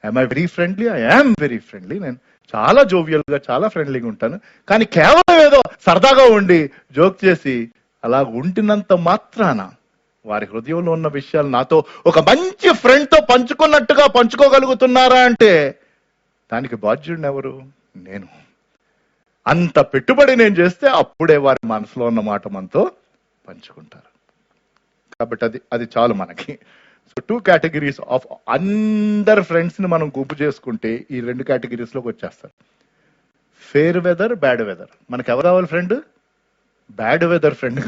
I very friendly? I am very friendly. నేను చాలా జోవియల్ గా, చాలా ఫ్రెండ్లీగా ఉంటాను. కానీ కేవలం ఏదో సరదాగా ఉండి జోక్ చేసి అలా ఉంటినంత మాత్రాన వారి హృదయంలో ఉన్న విషయాలు నాతో ఒక మంచి ఫ్రెండ్ తో పంచుకున్నట్టుగా పంచుకోగలుగుతున్నారా అంటే దానికి బాధ్యుడిని ఎవరు? నేను. అంత పెట్టుబడి నేను చేస్తే అప్పుడే వారి మనసులో ఉన్న మాట మనతో పంచుకుంటారు. కాబట్టి అది చాలు మనకి. సో 2 కేటగిరీస్ ఆఫ్ అందరు ఫ్రెండ్స్ ని మనం గుంపు చేసుకుంటే ఈ 2 కేటగిరీస్ లోకి వచ్చేస్తారు. Fair weather, bad weather. మనకు ఎవరు కావాలి ఫ్రెండ్? Bad weather friend.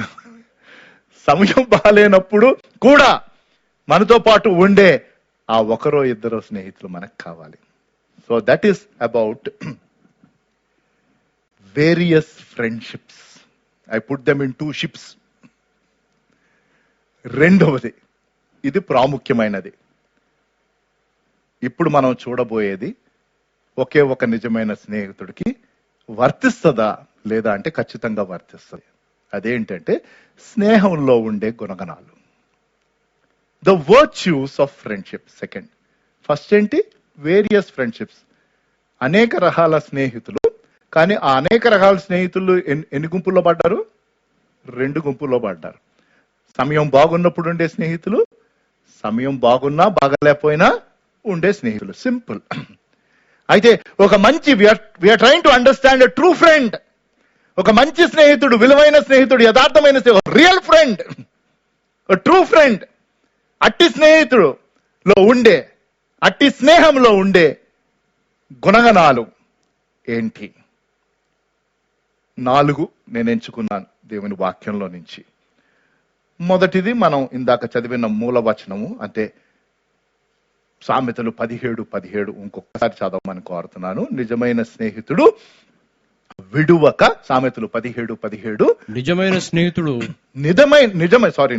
సమయం బాగాలేనప్పుడు కూడా మనతో పాటు ఉండే ఆ ఒకరో ఇద్దరో స్నేహితులు మనకు కావాలి. So that is about various friendships. I put them in 2 ships. రెండవది, ఇది ప్రాముఖ్యమైనది. ఇప్పుడు మనం చూడబోయేది ఒకే ఒక నిజమైన స్నేహితుడికి వర్తిస్తుందా లేదా అంటే ఖచ్చితంగా వర్తిస్తుంది. అదేంటంటే స్నేహంలో ఉండే గుణగణాలు. The virtues of friendship. Second. First ఏంటి? Various friendships. అనేక రకాల స్నేహితులు. కానీ ఆ అనేక రకాల స్నేహితులు ఎన్ని గుంపుల్లో పడ్డారు? 2 గుంపుల్లో పడ్డారు. సమయం బాగున్నప్పుడు ఉండే స్నేహితులు, సమయం బాగున్నా బాగలేకపోయినా ఉండే స్నేహితులు. సింపుల్. అయితే ఒక మంచి we're trying to understand a true friend. ఒక మంచి స్నేహితుడు, విలువైన స్నేహితుడు, యథార్థమైన స్నేహితుడు, రియల్ ఫ్రెండ్, ట్రూ ఫ్రెండ్. అట్టి స్నేహితుడులో ఉండే, అట్టి స్నేహంలో ఉండే గుణగణాలు ఏంటి? 4 నేను ఎంచుకున్నాను దేవుని వాక్యంలో నుంచి. మొదటిది మనం ఇందాక చదివిన మూల వచనము, అంటే సామెతలు 17:17. ఇంకొకసారి చదవమని కోరుతున్నాను. నిజమైన స్నేహితుడు విడువక. సామెతలు 17:17. నిజమైన స్నేహితుడు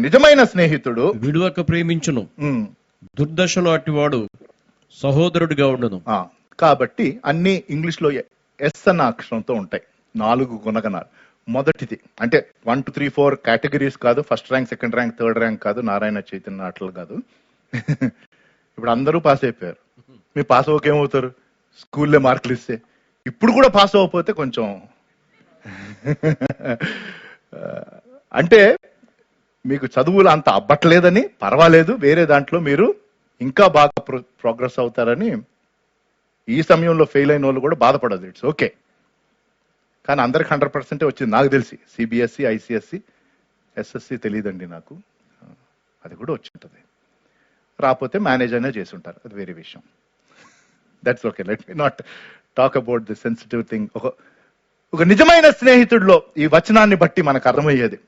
నిజమైన స్నేహితుడు విడువక ప్రేమించును, దుర్దశలో అట్టివాడు సహోదరుడిగా ఉండను. కాబట్టి అన్ని ఇంగ్లీష్ లో ఎస్ అన్న అక్షరంతో ఉంటాయి. 4 గుణగణాలు. మొదటిది అంటే 1, 2, 3, 4 కేటగిరీస్ కాదు. First rank, second rank, third rank కాదు. నారాయణ చైతన్య అట్లా కాదు. ఇప్పుడు అందరూ పాస్ అయిపోయారు. మీరు పాస్ అవ్వకేమవుతారు? స్కూల్లో మార్కులు ఇస్తే. ఇప్పుడు కూడా పాస్ అవ్వకపోతే కొంచెం అంటే మీకు చదువులు అంత అబ్బట్లేదని, పర్వాలేదు, వేరే దాంట్లో మీరు ఇంకా బాగా ప్రోగ్రెస్ అవుతారని. ఈ సమయంలో ఫెయిల్ అయిన వాళ్ళు కూడా బాధపడదు. It's okay. కానీ అందరికి 100% వచ్చింది నాకు తెలిసి. సిబిఎస్ఈ, ఐసిఎస్సి, ఎస్ఎస్సి తెలియదండి నాకు. అది కూడా వచ్చి ఉంటుంది. రాకపోతే మేనేజ్ అయినా చేసి ఉంటారు, అది వేరే విషయం. That's okay. Let me not talk about the sensitive thing. ఒక నిజమైన స్నేహితుడిలో ఈ వచనాన్ని బట్టి మనకు అర్థమయ్యేది.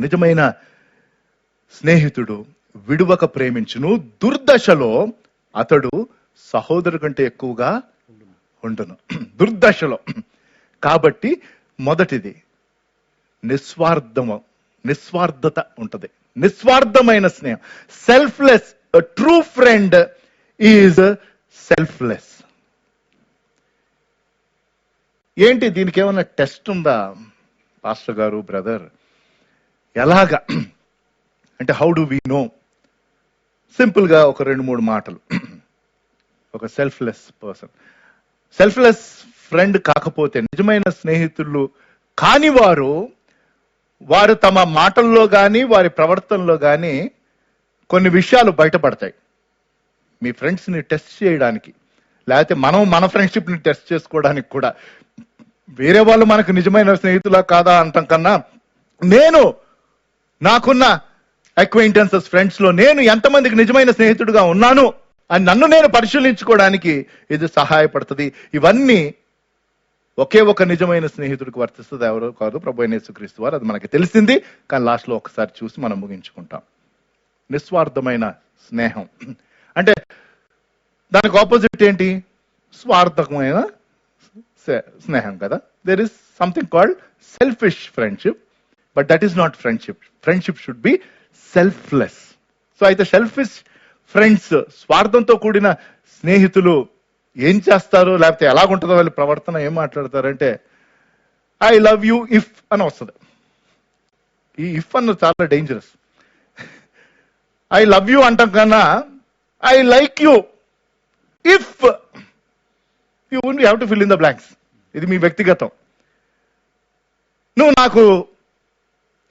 నిజమైన స్నేహితుడు విడువక ప్రేమించును, దుర్దశలో అతడు సహోదరు కంటే ఎక్కువగా ఉండును. దుర్దశలో. కాబట్టి మొదటిది నిస్వార్థత ఉంటది. నిస్వార్థమైన స్నేహం. Selfless. True friend is selfless. ఏంటి దీనికి ఏమన్నా టెస్ట్ ఉందా పాస్టర్ గారు, బ్రదర్? ఎలాగా అంటే how do we know? Simple గా ఒక 2-3 మాటలు. ఒక సెల్ఫ్లెస్ పర్సన్, సెల్ఫ్లెస్ ఫ్రెండ్ కాకపోతే, నిజమైన స్నేహితులు కాని వారు తమ మాటల్లో గాని వారి ప్రవర్తనలో గాని కొన్ని విషయాలు బయటపడతాయి. మీ ఫ్రెండ్స్ ని టెస్ట్ చేయడానికి, లేకపోతే మనం మన ఫ్రెండ్షిప్ ని టెస్ట్ చేసుకోవడానికి కూడా. వేరే వాళ్ళు మనకు నిజమైన స్నేహితులా కాదా అంటాం కన్నా, నాకున్న అక్వైంటెన్సెస్, ఫ్రెండ్స్ లో నేను ఎంతమందికి నిజమైన స్నేహితుడిగా ఉన్నాను అని నన్ను నేను పరిశీలించుకోవడానికి ఇది సహాయపడుతుంది. ఇవన్నీ ఒకే ఒక నిజమైన స్నేహితుడికి వర్తిస్తుంది. ఎవరో కాదు, ప్రభు అయిన యేసుక్రీస్తు వారు. అది మనకి తెలిసింది. కానీ లాస్ట్ లో ఒకసారి చూసి మనం ముగించుకుంటాం. నిస్వార్థమైన స్నేహం అంటే దానికి ఆపోజిట్ ఏంటి? స్వార్థకమైన స్నేహం కదా. There is something called selfish friendship but that is not friendship. Friendship should be selfless. So అయితే సెల్ఫిష్ ఫ్రెండ్స్, స్వార్థంతో కూడిన స్నేహితులు ఏం చేస్తారు, లేకపోతే ఎలాగుంటుందో వాళ్ళ ప్రవర్తన, ఏం మాట్లాడతారంటే ఐ లవ్ యూ ఇఫ్ అని వస్తుంది. ఈ ఇఫ్ అన్న చాలా డేంజరస్. ఐ లవ్ యూ అంటాం కన్నా I like you if you have to fill in the blanks. ఇది మీ వ్యక్తిగతం. నువ్వు నాకు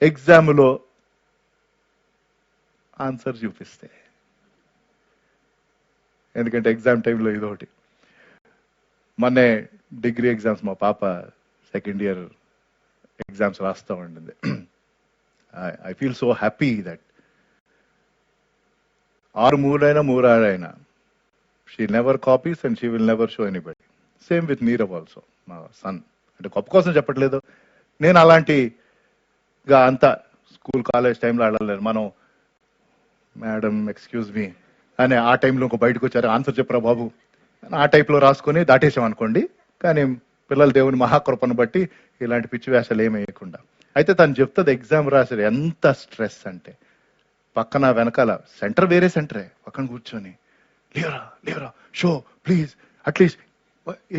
ఎగ్జామ్లో ఆన్సర్ చూపిస్తే, ఎందుకంటే ఎగ్జామ్ టైంలో ఇదొకటి. మొన్నే డిగ్రీ ఎగ్జామ్స్ మా పాప సెకండ్ ఇయర్ ఎగ్జామ్స్ రాస్తూ ఉండింది. I feel so happy that 6 మూడైనా she never copies and she will never show anybody. Same with Nirav also, మా సన్. అంటే గొప్ప కోసం చెప్పట్లేదు, నేను అలాంటిగా అంతా స్కూల్ కాలేజ్ టైంలో ఆడలేదు. మనం మేడం ఎక్స్క్యూజ్ మీ అని ఆ టైంలో ఇంకో బయటకు వచ్చారు, ఆన్సర్ చెప్పరా బాబు ఆ టైప్లో రాసుకొని దాటేసాం అనుకోండి. కానీ పిల్లలు దేవుని మహాకృపను బట్టి ఇలాంటి పిచ్చి వేషాలు ఏమి వేయకుండా. అయితే తను చెప్తుంది ఎగ్జామ్ రాశారు ఎంత స్ట్రెస్ అంటే, పక్కన వెనకాల సెంటర్ వేరే సెంటరే, పక్కన కూర్చొని లేవరా షో ప్లీజ్ అట్లీస్ట్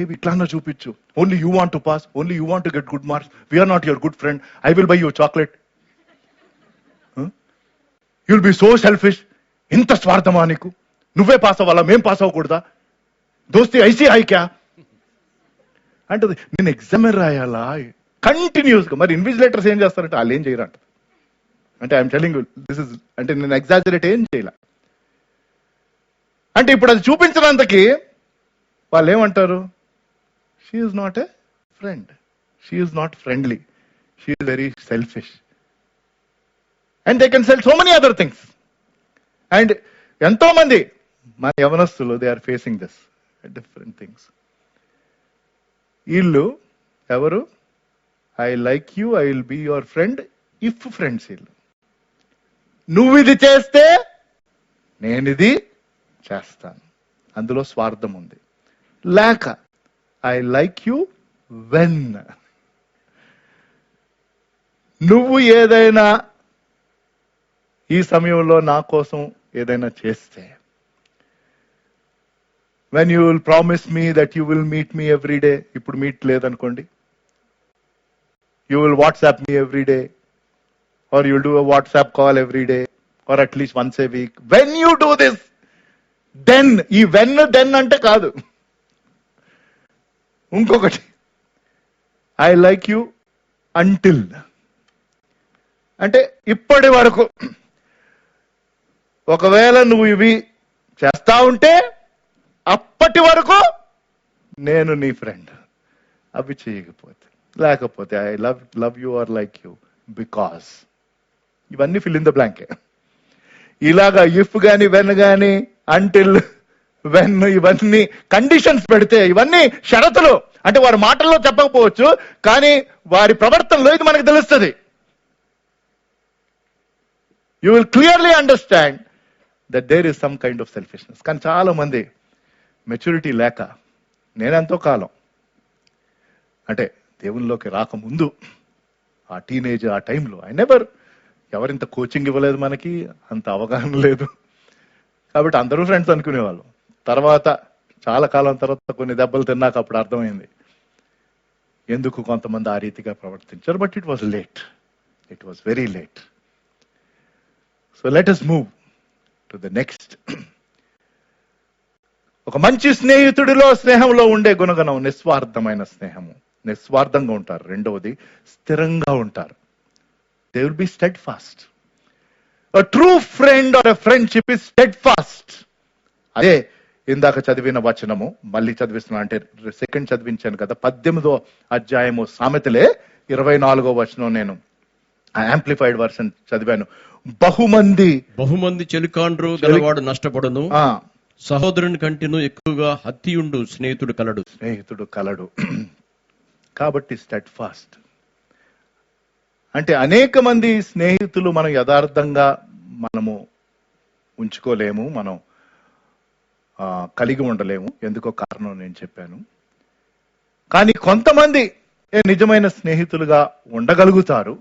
ఏవి ఇట్లా చూపించు, only you want to pass, only you want to get good marks, we're not your good friend, I will buy your chocolate, you'll be so selfish. ఇంత స్వార్థమా నీకు, నువ్వే పాస్ అవ్వాలా మేం పాస్ అవ్వకూడదా, దోస్తి ఐసీ హై క్యా అంటది. నేను ఎగ్జామ్ రాయాలా కంటిన్యూస్ గా. మరి ఇన్విజిలేటర్స్ ఏం చేస్తారంటే వాళ్ళు ఏం చేయరంట. అంటే I'm telling you this is, అంటే నేను ఎగ్జాజరేట్ ఏం చేయాల. అంటే ఇప్పుడు అది చూపించినంతకి వాళ్ళు ఏమంటారు, she is not a friend, she is not friendly, she is very selfish. And they can sell so many other things. And ఎంతో మంది మన యవనస్తులు they are facing this different things. వీళ్ళు ఎవరు, I like you, I will be your friend if friends. వీళ్ళు నువ్వు ఇది చేస్తే నేను ఇది చేస్తాను, అందులో స్వార్థం ఉంది. లేక ఐ లైక్ యూ వెన్, నువ్వు ఏదైనా ఈ సమయంలో నా కోసం ఏదైనా చేస్తే, when you will promise me that you will meet me every day, ఇప్పుడు మీట్ లేదనుకోండి, you will WhatsApp me every day, or you'll do a WhatsApp call every day, or at least once a week. When you do this, then, ఈ when then అంటే కాదు, ఇంకొకటి I like you until, అంటే ఇప్పటి వరకు. ఒకవేళ నువ్వు ఇవి చేస్తా ఉంటే అప్పటి వరకు నేను నీ ఫ్రెండ్, అవి చేయకపోతే, లేకపోతే I love you or like you because, ఇవన్నీ ఫిల్ ఇన్ ద బ్లాంకే. ఇలాగా ఇఫ్ గాని వెన్ గాని అంటిల్ వెన్ ఇవన్నీ కండిషన్స్ పెడితే, ఇవన్నీ షరతులు. అంటే వారి మాటల్లో చెప్పకపోవచ్చు, కానీ వారి ప్రవర్తనలో ఇది మనకు తెలుస్తుంది. You will clearly understand that there is some kind of selfishness. కానీ చాలా మంది మెచ్యూరిటీ లేక, నేనెంతో కాలం అంటే దేవుల్లోకి రాకముందు ఆ టీనేజ్ ఆ టైంలో ఐ నెవర్, ఎవరింత కోచింగ్ ఇవ్వలేదు మనకి, అంత అవగాహన లేదు, కాబట్టి అందరూ ఫ్రెండ్స్ అనుకునేవాళ్ళు. తర్వాత చాలా కాలం తర్వాత కొన్ని దెబ్బలు తిన్నాక అప్పుడు అర్థమైంది ఎందుకు కొంతమంది ఆ రీతిగా ప్రవర్తించారు. But it was late, it was very late. So let us move to the next. ఒక మంచి స్నేహితుడిలో స్నేహంలో ఉండే గుణగణం నిస్వార్థమైన స్నేహము. నిస్వార్థంగా ఉంటారు. రెండవది స్థిరంగా ఉంటారు. They will be steadfast. A true friend or a friendship is steadfast. అదే ఇందాక చదివిన వచనము మళ్ళీ చదివిస్తున్నా, అంటే సెకండ్ చదివించాను కదా, 18వ అధ్యాయము సామెతలే 24వ వచనం నేను యాంప్లిఫైడ్ వర్షన్ చదివాను. బహుమంది చెలికాండ్రు గలవాడు నష్టపడును, సహోదరుని కంటేను ఎక్కువగా హత్తియుండు స్నేహితుడు కలడు. కాబట్టి స్టెడ్ ఫాస్ట్ అంటే అనేక మంది స్నేహితులు మనం యథార్థంగా మనము ఉంచుకోలేము, మనం కలిగి ఉండలేము. ఎందుకో కారణం నేను చెప్పాను. కానీ కొంతమంది నిజమైన స్నేహితులుగా ఉండగలుగుతారు.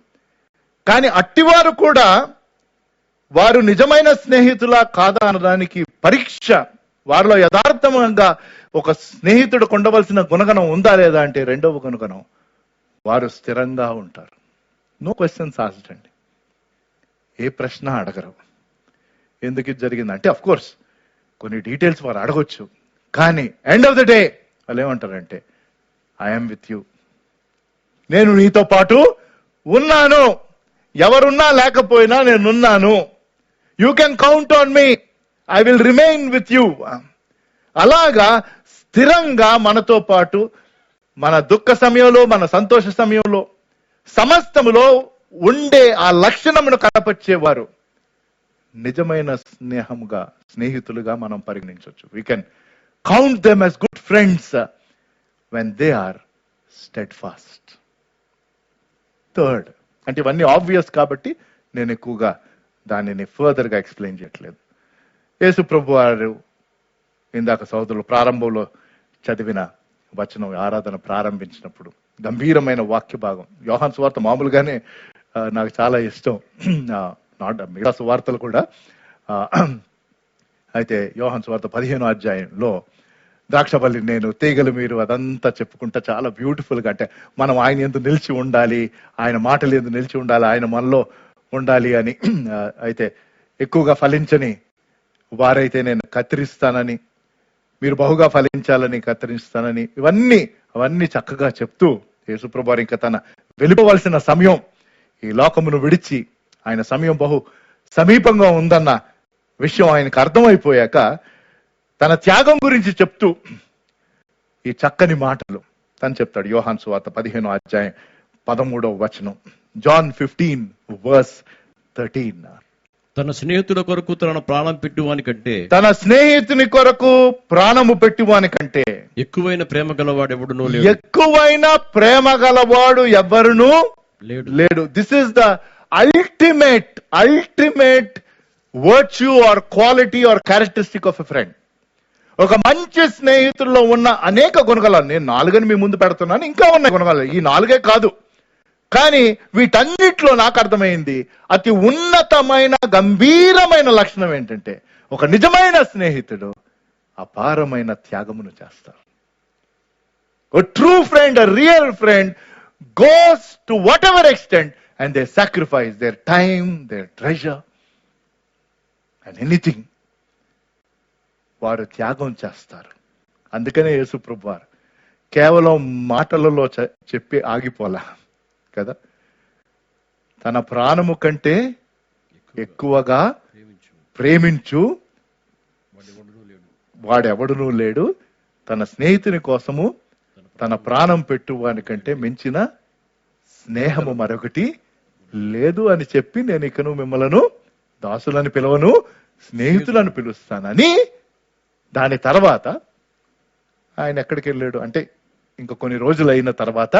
కానీ అట్టివారు కూడా వారు నిజమైన స్నేహితులా కాదా అనడానికి పరీక్ష, వారిలో యథార్థంగా ఒక స్నేహితుడు ఉండవలసిన గుణగణం ఉందా లేదా అంటే రెండవ గుణగణం, వారు స్థిరంగా ఉంటారు. నో క్వశ్చన్స్ ఆస్క్డ్ అండి, ఏ ప్రశ్న అడగరు. ఎందుకు ఇది జరిగింది అంటే అఫ్ కోర్స్ కొన్ని డీటెయిల్స్ వారు అడగొచ్చు, కానీ ఎండ్ ఆఫ్ ద డే వాళ్ళు ఏమంటారంటే ఐఎమ్ విత్ యూ, నేను నీతో పాటు ఉన్నాను, ఎవరున్నా లేకపోయినా నేనున్నాను, you can count on me, I will remain with you. అలాగా స్థిరంగా మనతో పాటు మన దుఃఖ సమయంలో, మన సంతోష సమయంలో, సమస్తములో ఉండే ఆ లక్షణమును కనపరిచేవారు నిజమైన స్నేహితులుగా మనం పరిగణించవచ్చు. We can count them as good friends when they are steadfast. Third, అంటే ఇవన్నీ ఆబ్వియస్ కాబట్టి నేను ఎక్కువగా దానిని ఫర్దర్ గా ఎక్స్ప్లెయిన్ చేయట్లేదు. యేసు ప్రభు వారు ఇందాక సోదరులు ప్రారంభంలో చదివిన వచనం, ఆరాధన ప్రారంభించినప్పుడు గంభీరమైన వాక్య భాగం. యోహాను సువార్త మామూలుగానే నాకు చాలా ఇష్టం, నాట్ మిగతా సువార్తలు కూడా. అయితే యోహాను సువార్త 15వ అధ్యాయంలో ద్రాక్షపల్లి నేను, తీగలు మీరు, అదంతా చెప్పుకుంటా చాలా బ్యూటిఫుల్ గా, అంటే మనం ఆయన యందు నిలిచి ఉండాలి, ఆయన మాటలు యందు నిలిచి ఉండాలి, ఆయన మనలో ఉండాలి అని. అయితే ఎక్కువగా ఫలించని వారైతే నేను కత్తిరిస్తానని, మీరు బహుగా ఫలించాలని కత్తిరిస్తానని, అవన్నీ చక్కగా చెప్తూ యేసుప్రభు వారు ఇంకా తన వెళ్ళిపోవలసిన సమయం, ఈ లోకమును విడిచి ఆయన సమయం బహు సమీపంగా ఉందన్న విషయం ఆయనకు అర్థమైపోయాక తన త్యాగం గురించి చెప్తూ ఈ చక్కని మాటలు తను చెప్తాడు. యోహాను సువార్త 15వ అధ్యాయం 13వ వచనం, జాన్ 15:13. తన స్నేహితుల కొరకు తన ప్రాణం పెట్టువాని కంటే, తన స్నేహితుని కొరకు ప్రాణము పెట్టువాని కంటే ఎక్కువైన ప్రేమ గలవాడు ఎవడునూ లేడు. ఎక్కువైన ప్రేమ గలవాడు ఎవరునూ లేడు. This is the ultimate virtue are quality or characteristic of a friend. ఒక మంచి స్నేహితుల్లో ఉన్న అనేక గుణగణాలు, నేను 4 మీ ముందు పెడుతున్నాను, ఇంకా ఉన్న గుణగణాలు ఈ 4 కాదు, కానీ వీటన్నిటిలో నాకు అర్థమైంది అతి ఉన్నతమైన గంభీరమైన లక్షణం ఏంటంటే ఒక నిజమైన స్నేహితుడు అపారమైన త్యాగమును చేస్తారు. A true friend, a real friend goes to whatever extent and they sacrifice their time, their treasure and anything. వారు త్యాగం చేస్తారు. అందుకనే యేసు ప్రభువు వారు కేవలం మాటలలో చెప్పి ఆగిపోలా కదా, తన ప్రాణము కంటే ఎక్కువగా ప్రేమించు వాడెవడునూ లేడు, తన స్నేహితుని కోసము తన ప్రాణం పెట్టువాని కంటే మించిన స్నేహము మరొకటి లేదు అని చెప్పి నేను ఇకను మిమ్మలను దాసులను పిలవను, స్నేహితులను పిలుస్తానని. దాని తర్వాత ఆయన ఎక్కడికి వెళ్ళాడు అంటే ఇంకా కొన్ని రోజులు అయిన తర్వాత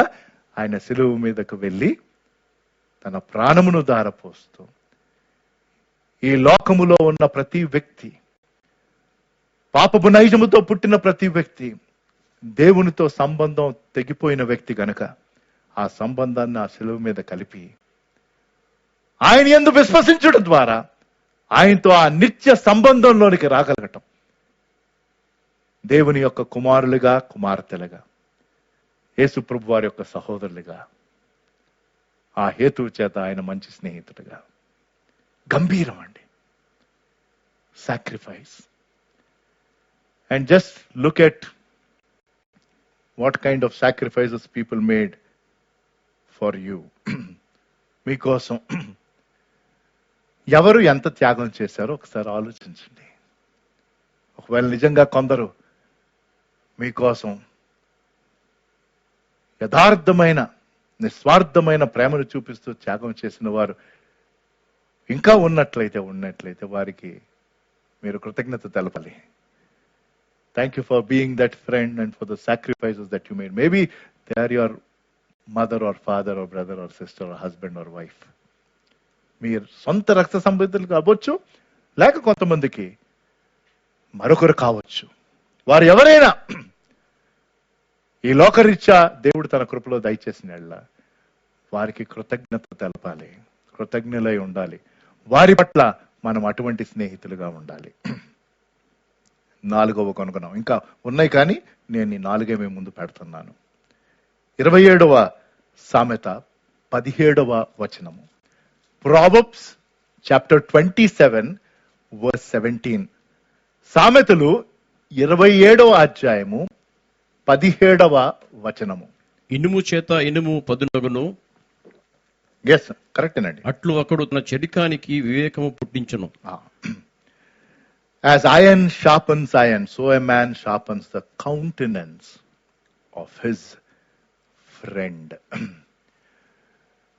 ఆయన సిలువ మీదకు వెళ్ళి తన ప్రాణమును ధారపోస్తూ ఈ లోకములో ఉన్న ప్రతి వ్యక్తి, పాపపు నైజముతో పుట్టిన ప్రతి వ్యక్తి, దేవునితో సంబంధం తెగిపోయిన వ్యక్తి గనక ఆ సంబంధాన్ని ఆ సిలువ మీద కలిపి ఆయన యందు విశ్వసించడం ద్వారా ఆయనతో ఆ నిత్య సంబంధంలోనికి రాగలగటం, దేవుని యొక్క కుమారులుగా, కుమార్తెలుగా, యేసు ప్రభు వారి యొక్క సహోదరులుగా, ఆ హేతువు చేత ఆయన మంచి స్నేహితుడుగా. గంభీరం అండి, sacrifice. And just look at what kind of sacrifices people made for you. మీకోసం ఎవరు ఎంత త్యాగం చేశారో ఒకసారి ఆలోచించండి. ఒకవేళ నిజంగా కొందరు మీకోసం యథార్థమైన నిస్వార్థమైన ప్రేమను చూపిస్తూ త్యాగం చేసిన వారు ఇంకా ఉన్నట్లయితే వారికి మీరు కృతజ్ఞత తెలపాలి. Thank you for being that friend and for the sacrifices that you made. Maybe they are your mother or father or brother or sister or husband or wife. మీరు సొంత రక్త సంబంధితులు కావచ్చు, లేక కొంతమందికి మరొకరు కావచ్చు. వారు ఎవరైనా ఈ లోకరీత్యా దేవుడు తన కృపలో దయచేసిన వారికి కృతజ్ఞత తెలపాలి. కృతజ్ఞులై ఉండాలి. వారి పట్ల మనం అటువంటి స్నేహితులుగా ఉండాలి. 4వ కనుగొన్నాం. ఇంకా ఉన్నాయి కానీ నేను ఈ 4 మీ ముందు పెడుతున్నాను. 27వ సామెత 17వ వచనము. Proverbs chapter 27 verse 17. సామెతలు 27వ అధ్యాయము 17వ వచనము. ఇనుము చేత ఇనుము పదునగును, ఎస్ కరెక్టేనండి. అట్లు ఒకడు తన చెలికానికి వివేకము పుట్టించును. As iron sharpens iron, so a man sharpens the countenance of his friend.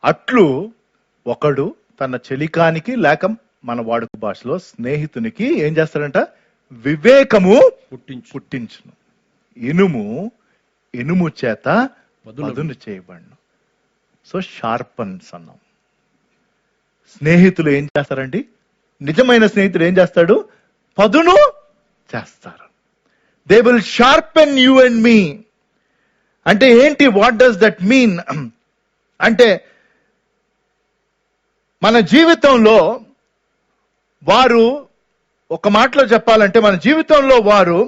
అట్లు ఒకడు తన చెలికానికి లేక మన వాడుక భాషలో స్నేహితునికి ఏం చేస్తాడంట? వివేకము పుట్టించును. ఇనుము చేత పదును చేయబడును. సో షార్పన్స్ అన్నాం. స్నేహితులు ఏం చేస్తారండి? నిజమైన స్నేహితుడు ఏం చేస్తాడు? పదును చేస్తారు. They will sharpen you and me. అంటే ఏంటి? What does that mean? అంటే మన జీవితంలో వారు, ఒక మాటలో చెప్పాలంటే మన జీవితంలో వారు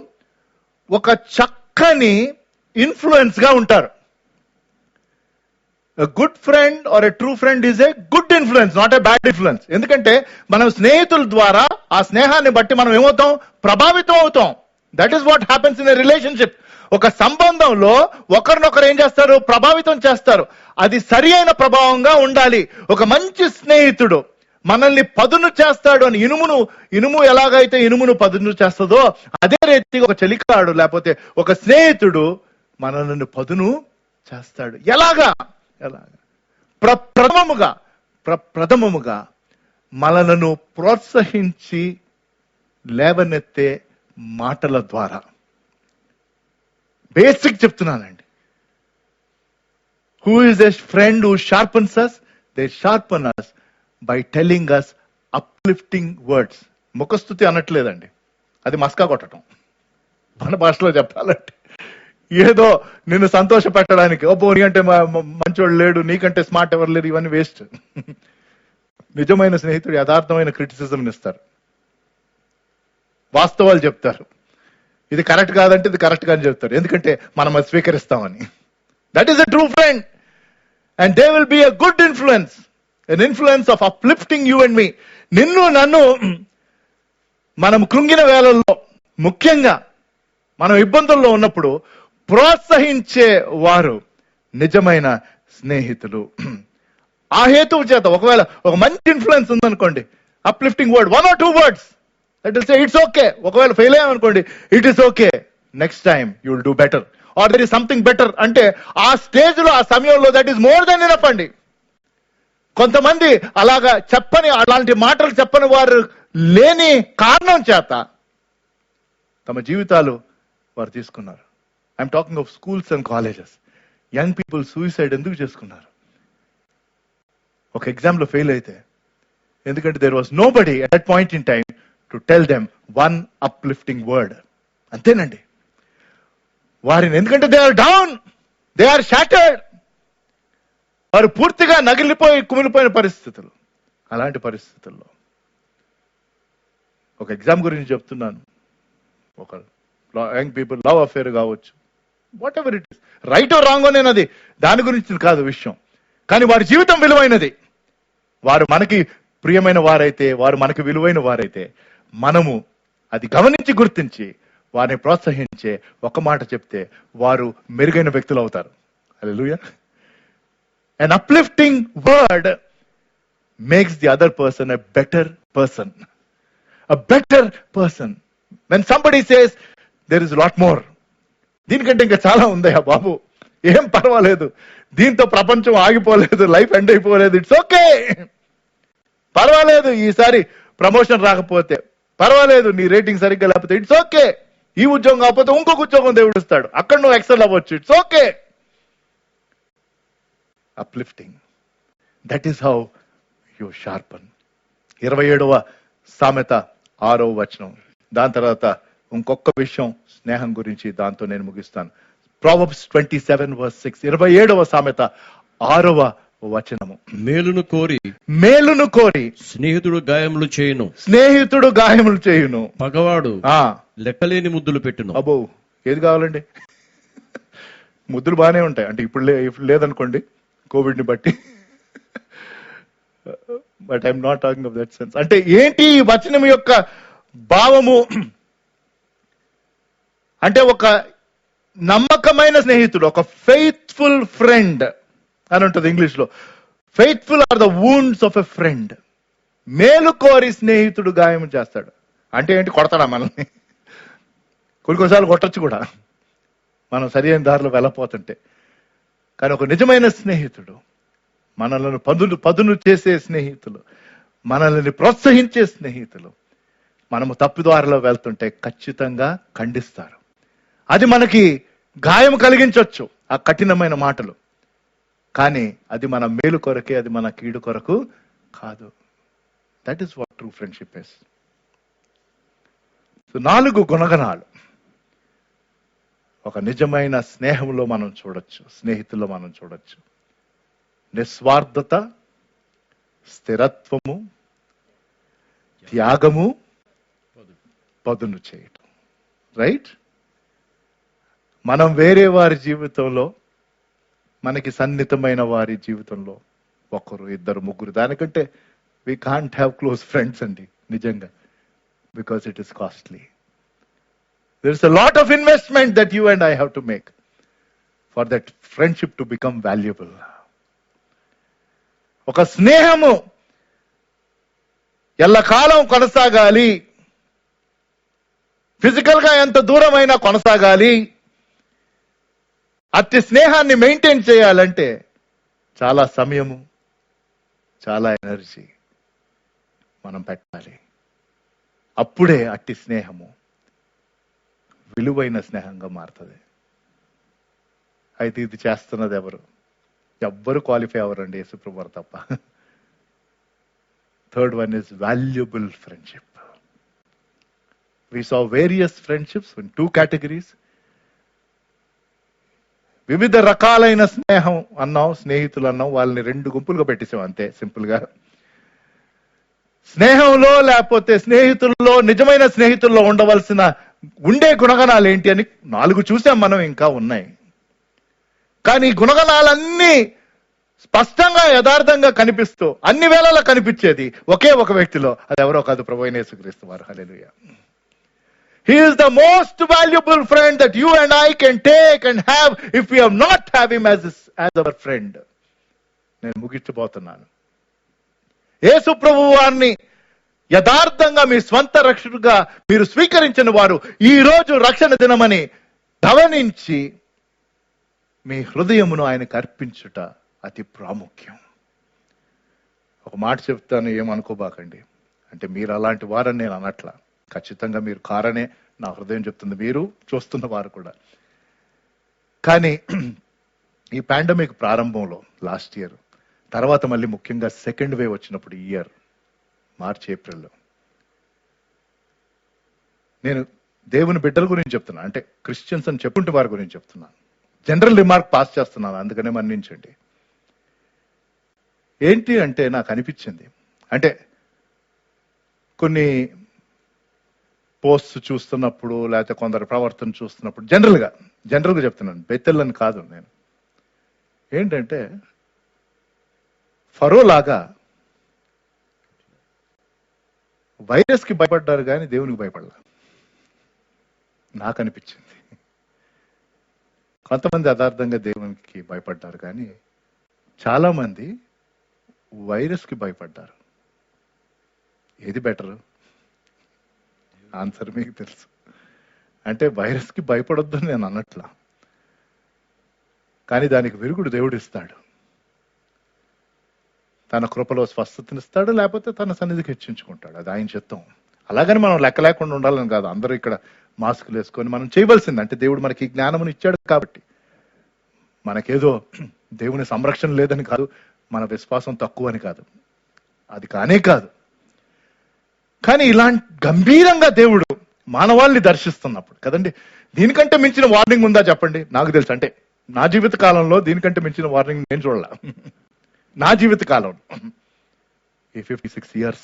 ఒక చక్కని ఇన్ఫ్లుయెన్స్ గా ఉంటారు. A good friend or a true friend is a good influence, not a bad influence. ఎందుకంటే మనం స్నేహితుల ద్వారా ఆ స్నేహాన్ని బట్టి మనం ఏమవుతాం? ప్రభావితం అవుతాం. That is what happens in a relationship. ఒక సంబంధంలో ఒకరినొకరు ఏం చేస్తారు? ప్రభావితం చేస్తారు. అది సరి అయిన ప్రభావంగా ఉండాలి. ఒక మంచి స్నేహితుడు మనల్ని పదును చేస్తాడు అని, ఇనుము ఎలాగైతే ఇనుమును పదును చేస్తుందో అదే రీతిగా ఒక చెలికాడు లేకపోతే ఒక స్నేహితుడు మనల్ని పదును చేస్తాడు. ఎలాగా? ప్రథమముగా మనలను ప్రోత్సహించి లేవనెత్తే మాటల ద్వారా. బేసిక్ చెప్తున్నానండి. Who is a friend who sharpens us? దే షార్పన్ us by telling us uplifting words. ముఖస్తుతి అనట్లేదండి, అది మస్కా కొట్టడం. మన భాషలో చెప్పాలంటే ఏదో నిన్ను సంతోష పెట్టడానికి, ఓ నీ అంటే మంచోడు లేడు, నీకంటే స్మార్ట్ ఎవరు లేరు, ఇవన్నీ వేస్ట్. నిజమైన స్నేహితుడు యథార్థమైన క్రిటిసిజం ఇస్తారు, వాస్తవాలు చెప్తారు. ఇది కరెక్ట్ కాదంటే ఇది కరెక్ట్ గా అని చెప్తారు, ఎందుకంటే మనం అది స్వీకరిస్తామని. That is a true friend and they will be a good influence, an influence of uplifting you and me. నిన్ను నన్ను మనం కృంగిన వేళల్లో, ముఖ్యంగా మనం ఇబ్బందుల్లో ఉన్నప్పుడు ప్రోత్సహించే వారు నిజమైన స్నేహితులు. ఆ హేతువు చేత ఒకవేళ ఒక మంచి ఇన్ఫ్లుయెన్స్ ఉందనుకోండి, uplifting word, 1 or 2 words that will say it's okay. ఒకవేళ fail అయ్యామనుకోండి, it is okay, next time you will do better or there is something better. అంటే ఆ స్టేజ్ లో, ఆ సమయంలో that is more than enough అండి. కొంతమంది అలాగా అలాంటి మాటలు చెప్పని వారు లేని కారణం చేత తమ జీవితాలు వారు తీసుకున్నారు. I'm talking of schools and colleges. Young people suicide ఎందుకు చేసుకున్నారు? ఒక ఎగ్జామ్ లో ఫెయిల్ అయితే, ఎందుకంటే there was nobody at that point in time to tell them 1 uplifting word. అంతేనండి. వారిని, ఎందుకంటే they are down, they are shattered, వారు పూర్తిగా కుమిలిపోయిన పరిస్థితులు. అలాంటి పరిస్థితుల్లో ఒక ఎగ్జామ్ గురించి చెప్తున్నాను. ఒక యంగ్ పీపుల్ లవ్ అఫేర్ కావచ్చు, what ever it is, right are wrong అనేది దాని గురించి కాదు విషయం, కానీ వారి జీవితం విలువైనది. వారు మనకి ప్రియమైన వారైతే, వారు మనకి విలువైన వారైతే, మనము అది గమనించి గుర్తించి వారిని ప్రోత్సహించే ఒక మాట చెప్తే వారు మెరుగైన వ్యక్తులు అవుతారు. హల్లెలూయా. An uplifting word makes the other person a better person. A better person. When somebody says, there is a lot more. దీనికంటే ఇంకా చాలా ఉందయ్యా బాబు, ఏం పర్వాలేదు, దీంతో ప్రపంచం ఆగిపోలేదు, లైఫ్ ఎండ్ అయిపోలేదు, ఇట్స్ ఓకే, పర్వాలేదు, ఈసారి ప్రమోషన్ రాకపోతే పర్వాలేదు, నీ రేటింగ్ సరిగ్గా లేకపోతే ఇట్స్ ఓకే, ఈ ఉద్యోగం కాకపోతే ఇంకొక ఉద్యోగం దేవుడు ఇస్తాడు, అక్కడ నువ్వు ఎక్సెల్ అవ్వచ్చు, it's okay. Uplifting, that is how you sharpen. 27వ సామెత 6వ వచనం. దాని తర్వాత ఇంకొక విషయం స్నేహం గురించి, దాంతో నేను ముగిస్తాను. Proverbs 27 verse 6. 27వ సామెత 6వ వచనము. మేలును కోరి మేలును కోరి స్నేహితుడు గాయములు చేయును, స్నేహితుడు గాయములు చేయును, పగవాడు ఆ లెక్కలేని ముద్దులు పెట్టును. అబ్బో, ఏది కావాలండి? ముద్దులు బాగానే ఉంటాయి. అంటే ఇప్పుడు లేదనుకోండి కోవిడ్ ని బట్టి. But I'm not talking of that sense. అంటే ఏంటి ఈ వచనం యొక్క భావము? అంటే ఒక నమ్మకమైన స్నేహితుడు, ఒక ఫెయిత్ఫుల్ ఫ్రెండ్ అని ఉంటుంది ఇంగ్లీష్ లో. Faithful are the wounds of a friend. మేలు కోరి స్నేహితుడు గాయం చేస్తాడు. అంటే ఏంటి? కొడతాడా మనల్ని? కొన్నిసార్లు కొట్టచ్చు కూడా, మనం సరైన దారిలో వెళ్ళపోతుంటే. కానీ ఒక నిజమైన స్నేహితుడు, మనల్ని పదును చేసే స్నేహితులు, మనల్ని ప్రోత్సహించే స్నేహితులు, మనము తప్పుదారిలో వెళ్తుంటే ఖచ్చితంగా ఖండిస్తారు. అది మనకి గాయం కలిగించవచ్చు ఆ కఠినమైన మాటలు, కానీ అది మన మేలు కొరకే, అది మన కీడు కొరకు కాదు. That is what true friendship is. 4 గుణగణాలు ఒక నిజమైన స్నేహంలో మనం చూడొచ్చు, స్నేహితుల్లో మనం చూడొచ్చు. నిస్వార్థత, స్థిరత్వము, త్యాగము, పదును చేయటం. రైట్? మనం వేరే వారి జీవితంలో, మనకి సన్నిహితమైన వారి జీవితంలో 1, 2, 3, దానికంటే we can't have close friends అండి నిజంగా, because it is costly. There is a lot of investment that you and I have to make for that friendship to become valuable. ఒక స్నేహము ఎల్లకాలం కొనసాగాలి, ఫిజికల్ గా ఎంత దూరమైనా కొనసాగాలి. అట్టి స్నేహాన్ని మెయింటైన్ చేయాలంటే చాలా సమయము, చాలా ఎనర్జీ మనం పెట్టాలి. అప్పుడే అట్టి స్నేహము విలువైన స్నేహంగా మారుతుంది. అయితే ఇది చేస్తున్నది ఎవరు? ఎవ్వరు క్వాలిఫై అవ్వరండి, యేసుప్రభు వారు తప్ప. 3rd one is valuable friendship. We saw various friendships in 2 categories. వివిధ రకాలైన స్నేహం అన్నాం, స్నేహితులు అన్నాం. వాళ్ళని 2 గుంపులుగా పెట్టేసాం అంతే సింపుల్ గా. స్నేహంలో లేకపోతే స్నేహితుల్లో, నిజమైన స్నేహితుల్లో ఉండే గుణగణాలు ఏంటి అని 4 చూసాం మనం, ఇంకా ఉన్నాయి. కానీ గుణగణాలన్నీ స్పష్టంగా యథార్థంగా కనిపిస్తూ అన్ని వేళలా కనిపించేది ఒకే ఒక వ్యక్తిలో. అది ఎవరో కాదు, ప్రభువైన యేసుక్రీస్తు వారు. హల్లెలూయా. He is the most valuable friend that you and I can take and have if we have not have him as our friend. నేను ముగించబోతున్నాను. యేసు ప్రభువు వారిని యథార్థంగా మీ స్వంత రక్షకుడిగా మీరు స్వీకరించిన వారు ఈ రోజు రక్షణ దినమని గమనించి మీ హృదయమును ఆయనకు అర్పించుట అతి ప్రాముఖ్యం. ఒక మాట చెప్తాను, ఏమనుకోబాకండి. అంటే మీరు అలాంటి వారని నేను అనట్లా, ఖచ్చితంగా మీరు కారనే నా హృదయం చెప్తుంది, మీరు చూస్తున్న వారు కూడా. కానీ ఈ పాండమిక్ ప్రారంభంలో లాస్ట్ ఇయర్, తర్వాత మళ్ళీ ముఖ్యంగా 2nd వేవ్ వచ్చినప్పుడు ఈ ఇయర్ మార్చ్, ఏప్రిల్లో, నేను దేవుని బిడ్డల గురించి చెప్తున్నాను. అంటే క్రిస్టియన్స్ అని చెప్పుంటే వారి గురించి చెప్తున్నాను. జనరల్ రిమార్క్ పాస్ చేస్తున్నాను, అందుకనే మన్నించండి. ఏంటి అంటే నాకు అనిపించింది, అంటే కొన్ని పోస్ట్ చూస్తున్నప్పుడు, లేకపోతే కొందరు ప్రవర్తన చూస్తున్నప్పుడు, జనరల్గా చెప్తున్నాను, బెత్తెల్లని కాదు నేను. ఏంటంటే ఫరో లాగా వైరస్ కి భయపడ్డారు కానీ దేవునికి భయపడలా నాకు అనిపించింది. కొంతమంది యథార్థంగా దేవునికి భయపడ్డారు కానీ చాలా మంది వైరస్ కి భయపడ్డారు. ఏది బెటర్? ఆన్సర్ మీకు తెలుసు. అంటే వైరస్ కి భయపడొద్దు నేను అన్నట్లా, కానీ దానికి విరుగుడు దేవుడు ఇస్తాడు. తన కృపలో స్వస్థతనిస్తాడు, లేకపోతే తన సన్నిధికి హెచ్చించుకుంటాడు. అది ఆయన చిత్తం. అలాగని మనం లెక్క లేకుండా ఉండాలని కాదు. అందరూ ఇక్కడ మాస్కులు వేసుకొని మనం చేయవలసింది, అంటే దేవుడు మనకి జ్ఞానమును ఇచ్చాడు కాబట్టి. మనకేదో దేవుని సంరక్షణ లేదని కాదు, మన విశ్వాసం తక్కువ అని కాదు, అది కానే కాదు. కానీ ఇలాంటి గంభీరంగా దేవుడు మానవాళ్ళని దర్శిస్తున్నప్పుడు కదండి, దీనికంటే మించిన వార్నింగ్ ఉందా చెప్పండి? నాకు తెలుసు, అంటే నా జీవిత కాలంలో దీనికంటే మించిన వార్నింగ్ నేను చూడాల. నా జీవిత కాలం ఈ 56 years.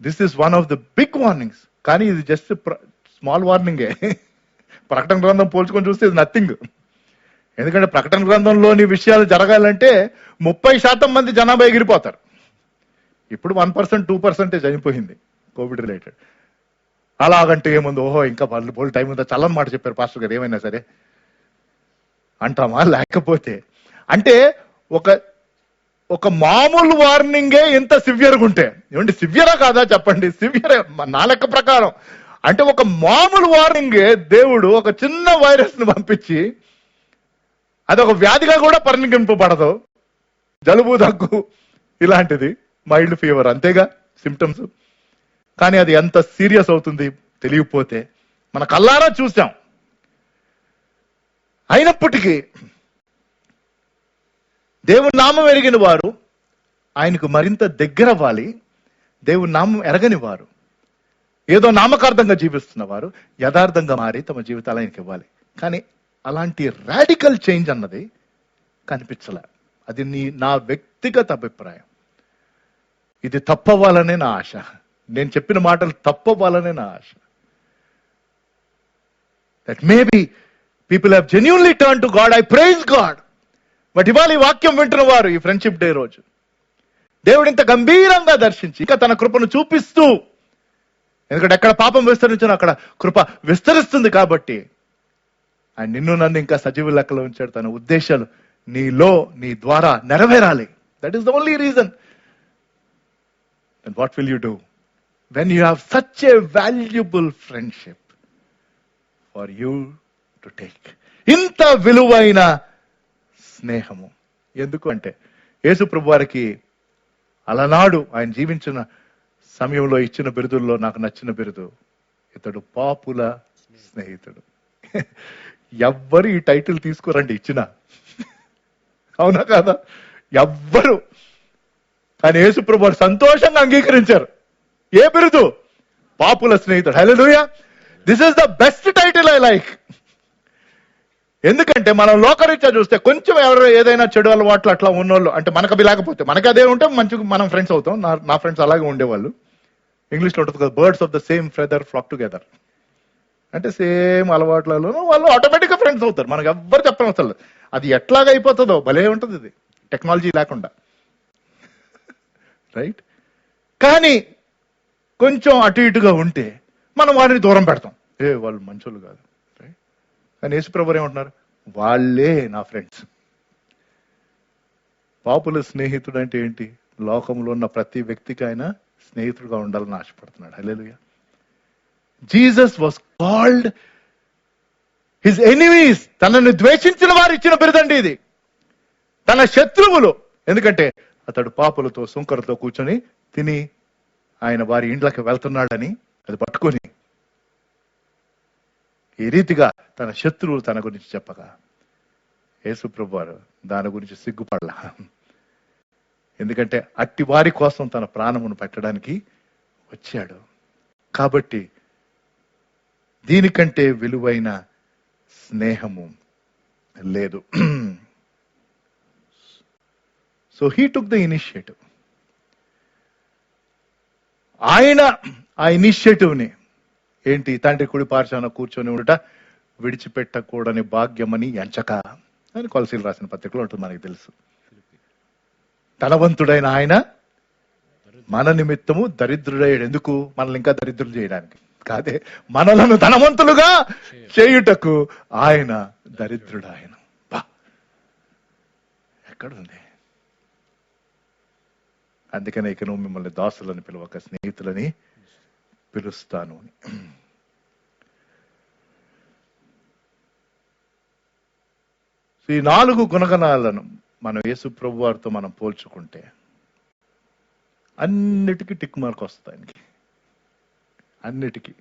This is one of the big warnings. కానీ ఇది జస్ట్ స్మాల్ వార్నింగే. ప్రకటన గ్రంథం పోల్చుకొని చూస్తే ఇది నథింగ్. ఎందుకంటే ప్రకటన గ్రంథంలోని విషయాలు జరగాలంటే 30% మంది జనాభా ఎగిరిపోతారు. ఇప్పుడు 1%, 2% అయిపోయింది కోవిడ్ రిలేటెడ్. అలాగంటే ఏముంది, ఓహో ఇంకా వాళ్ళు బోల్ టైం ఉందా, చల్లని మాట చెప్పారు పాస్టర్ గారు, ఏమైనా సరే అంటామా? లేకపోతే అంటే ఒక మామూలు వార్నింగే ఇంత సివియర్గా ఉంటే, ఏమంటే సివియరా కాదా చెప్పండి? సివియర్ నా లెక్క ప్రకారం. అంటే ఒక మామూలు వార్నింగే దేవుడు ఒక చిన్న వైరస్ ను పంపించి, అది ఒక వ్యాధిగా కూడా పరిగణింపబడదు. జలుబు, దగ్గు ఇలాంటిది, మైల్డ్ ఫీవర్, అంతేగా సిమ్టమ్స్. కానీ అది ఎంత సీరియస్ అవుతుంది తెలియకపోతే మన కళ్ళారా చూసాం. అయినప్పటికీ దేవుని నామం ఎరిగిన వారు ఆయనకు మరింత దగ్గర అవ్వాలి. దేవుని నామం ఎరగని వారు, ఏదో నామకార్థంగా జీవిస్తున్న వారు యథార్థంగా మారి తమ జీవితాలు ఆయనకి ఇవ్వాలి. కానీ అలాంటి రాడికల్ చేంజ్ అన్నది కనిపించలే. అది నా వ్యక్తిగత అభిప్రాయం. ఇది తప్పవ్వాలనే నా ఆశ. నేను చెప్పిన మాటలు తప్పవ్వాలనే నా ఆశ. That maybe people have genuinely turn to God. I praise God. But ఇవాళ ఈ వాక్యం వింటున్న వారు ఈ ఫ్రెండ్షిప్ డే రోజు దేవుడు ఇంత గంభీరంగా దర్శించి ఇంకా తన కృపను చూపిస్తూ, ఎందుకంటే ఎక్కడ పాపం విస్తరించినా అక్కడ కృప విస్తరిస్తుంది. కాబట్టి ఆయన నిన్ను నన్ను ఇంకా సజీవ లెక్కలో ఉంచాడు. తన ఉద్దేశాలు నీలో, నీ ద్వారా నెరవేరాలి. That is the only reason. And what will you do when you have such a valuable friendship for you to take? ఇంత విలువైన స్నేహము. ఎందుకు అంటే యేసు ప్రభు వారికి అలనాడు ఆయన జీవించిన సమయంలో ఇచ్చిన బిరుదుల్లో నాకు నచ్చిన బిరుదు, ఇతడు పాపుల స్నేహితుడు. ఎవ్వరు ఈ టైటిల్ తీసుకోరండి ఇచ్చిన, అవునా కాదా? ఎవ్వరు. కానీ యేసు ప్రభు వారు సంతోషంగా అంగీకరించారు. ఏ బిరుదు? పాపుల స్నేహితుడు. హల్లెలూయా. This is the best title I like. ఎందుకంటే మనం లోకరీత్యా చూస్తే కొంచెం ఎవరు ఏదైనా చెడు అలవాట్లు అట్లా ఉన్నోళ్ళు, అంటే మనకు అవి లేకపోతే, మనకి అదే ఉంటే మంచిగా మనం ఫ్రెండ్స్ అవుతాం. నా ఫ్రెండ్స్ అలాగే ఉండేవాళ్ళు. ఇంగ్లీష్లో ఉంటుంది కదా, birds of the same feather flock together. అంటే సేమ్ అలవాట్లలో వాళ్ళు ఆటోమేటిక్గా ఫ్రెండ్స్ అవుతారు. మనకు ఎవ్వరు చెప్పడం అసలు. అది ఎట్లాగా అయిపోతుందో భలే ఉంటుంది ఇది, టెక్నాలజీ లేకుండా, రైట్? కానీ కొంచెం అటు ఇటుగా ఉంటే మనం వారిని దూరం పెడతాం. వాళ్ళు మంచోళ్ళు కాదు, రైట్? కానీ యేసుప్రభు ఏమంటున్నారు? వాళ్ళే నా ఫ్రెండ్స్. పాపుల స్నేహితుడు అంటే ఏంటి? లోకంలో ఉన్న ప్రతి వ్యక్తికి ఆయన స్నేహితుడుగా ఉండాలని ఆశపడుతున్నాడు. హల్లెలూయా. Jesus was called his enemies. తనను ద్వేషించిన వారు ఇచ్చిన బిరుదండి ఇది. తన శత్రువులు, ఎందుకంటే అతడు పాపులతో సుంకరతో కూర్చొని తిని ఆయన వారి ఇండ్లకు వెళ్తున్నాడని అది పట్టుకొని ఈ రీతిగా తన శత్రువులు తన గురించి చెప్పగా యేసు ప్రభు వారు దాని గురించి సిగ్గుపడలా. ఎందుకంటే అట్టి వారి కోసం తన ప్రాణమును పెట్టడానికి వచ్చాడు. కాబట్టి దీనికంటే విలువైన స్నేహము లేదు. So he took the initiative. ఆయన ఆ ఇనిషియేటివ్ని ఏంటి? తండ్రి కుడి పార్శ్వాన కూర్చొని ఉండుట విడిచిపెట్టకూడని భాగ్యమని ఎంచక అని కొలసీలు రాసిన పత్రికలో ఉంటుంది, మనకి తెలుసు. ధనవంతుడైన ఆయన మన నిమిత్తము దరిద్రుడయ్యాడు. ఎందుకు? మనల్ని ఇంకా దరిద్రులు చేయడానికి కాదే, మనలను ధనవంతులుగా చేయుటకు ఆయన దరిద్రుడు. ఆయన ఎక్కడుంది? అందుకనే ఇక నువ్వు మిమ్మల్ని దాసులని పిలువక స్నేహితులని పిలుస్తాను అని. ఈ 4 గుణగణాలను మనం యేసు ప్రభు వారితో మనం పోల్చుకుంటే అన్నిటికీ టిక్ మార్క్ వస్తుంది ఆయనకి. అన్నిటికీ.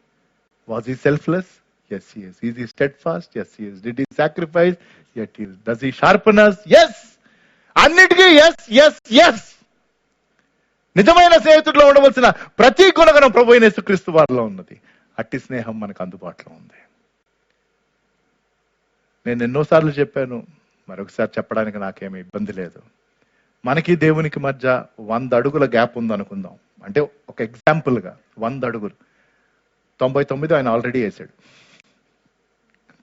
Was he selfless? Yes, he is. Is he steadfast? Yes, he is. Did he sacrifice? Yet he is. Does he sharpen us? Yes. అన్నిటికీ ఎస్ ఎస్ ఎస్. నిజమైన స్నేహితుడిలో ఉండవలసిన ప్రతి గుణగణం ప్రభు అయిన యేసుక్రీస్తు వారిలో ఉన్నది. అట్టి స్నేహం మనకు అందుబాటులో ఉంది. నేను ఎన్నోసార్లు చెప్పాను, మరొకసారి చెప్పడానికి నాకేమి ఇబ్బంది లేదు. మనకి దేవునికి మధ్య 100 అడుగుల గ్యాప్ ఉందనుకుందాం. అంటే ఒక ఎగ్జాంపుల్గా 100 అడుగులు, 99 ఆయన ఆల్రెడీ వేసాడు.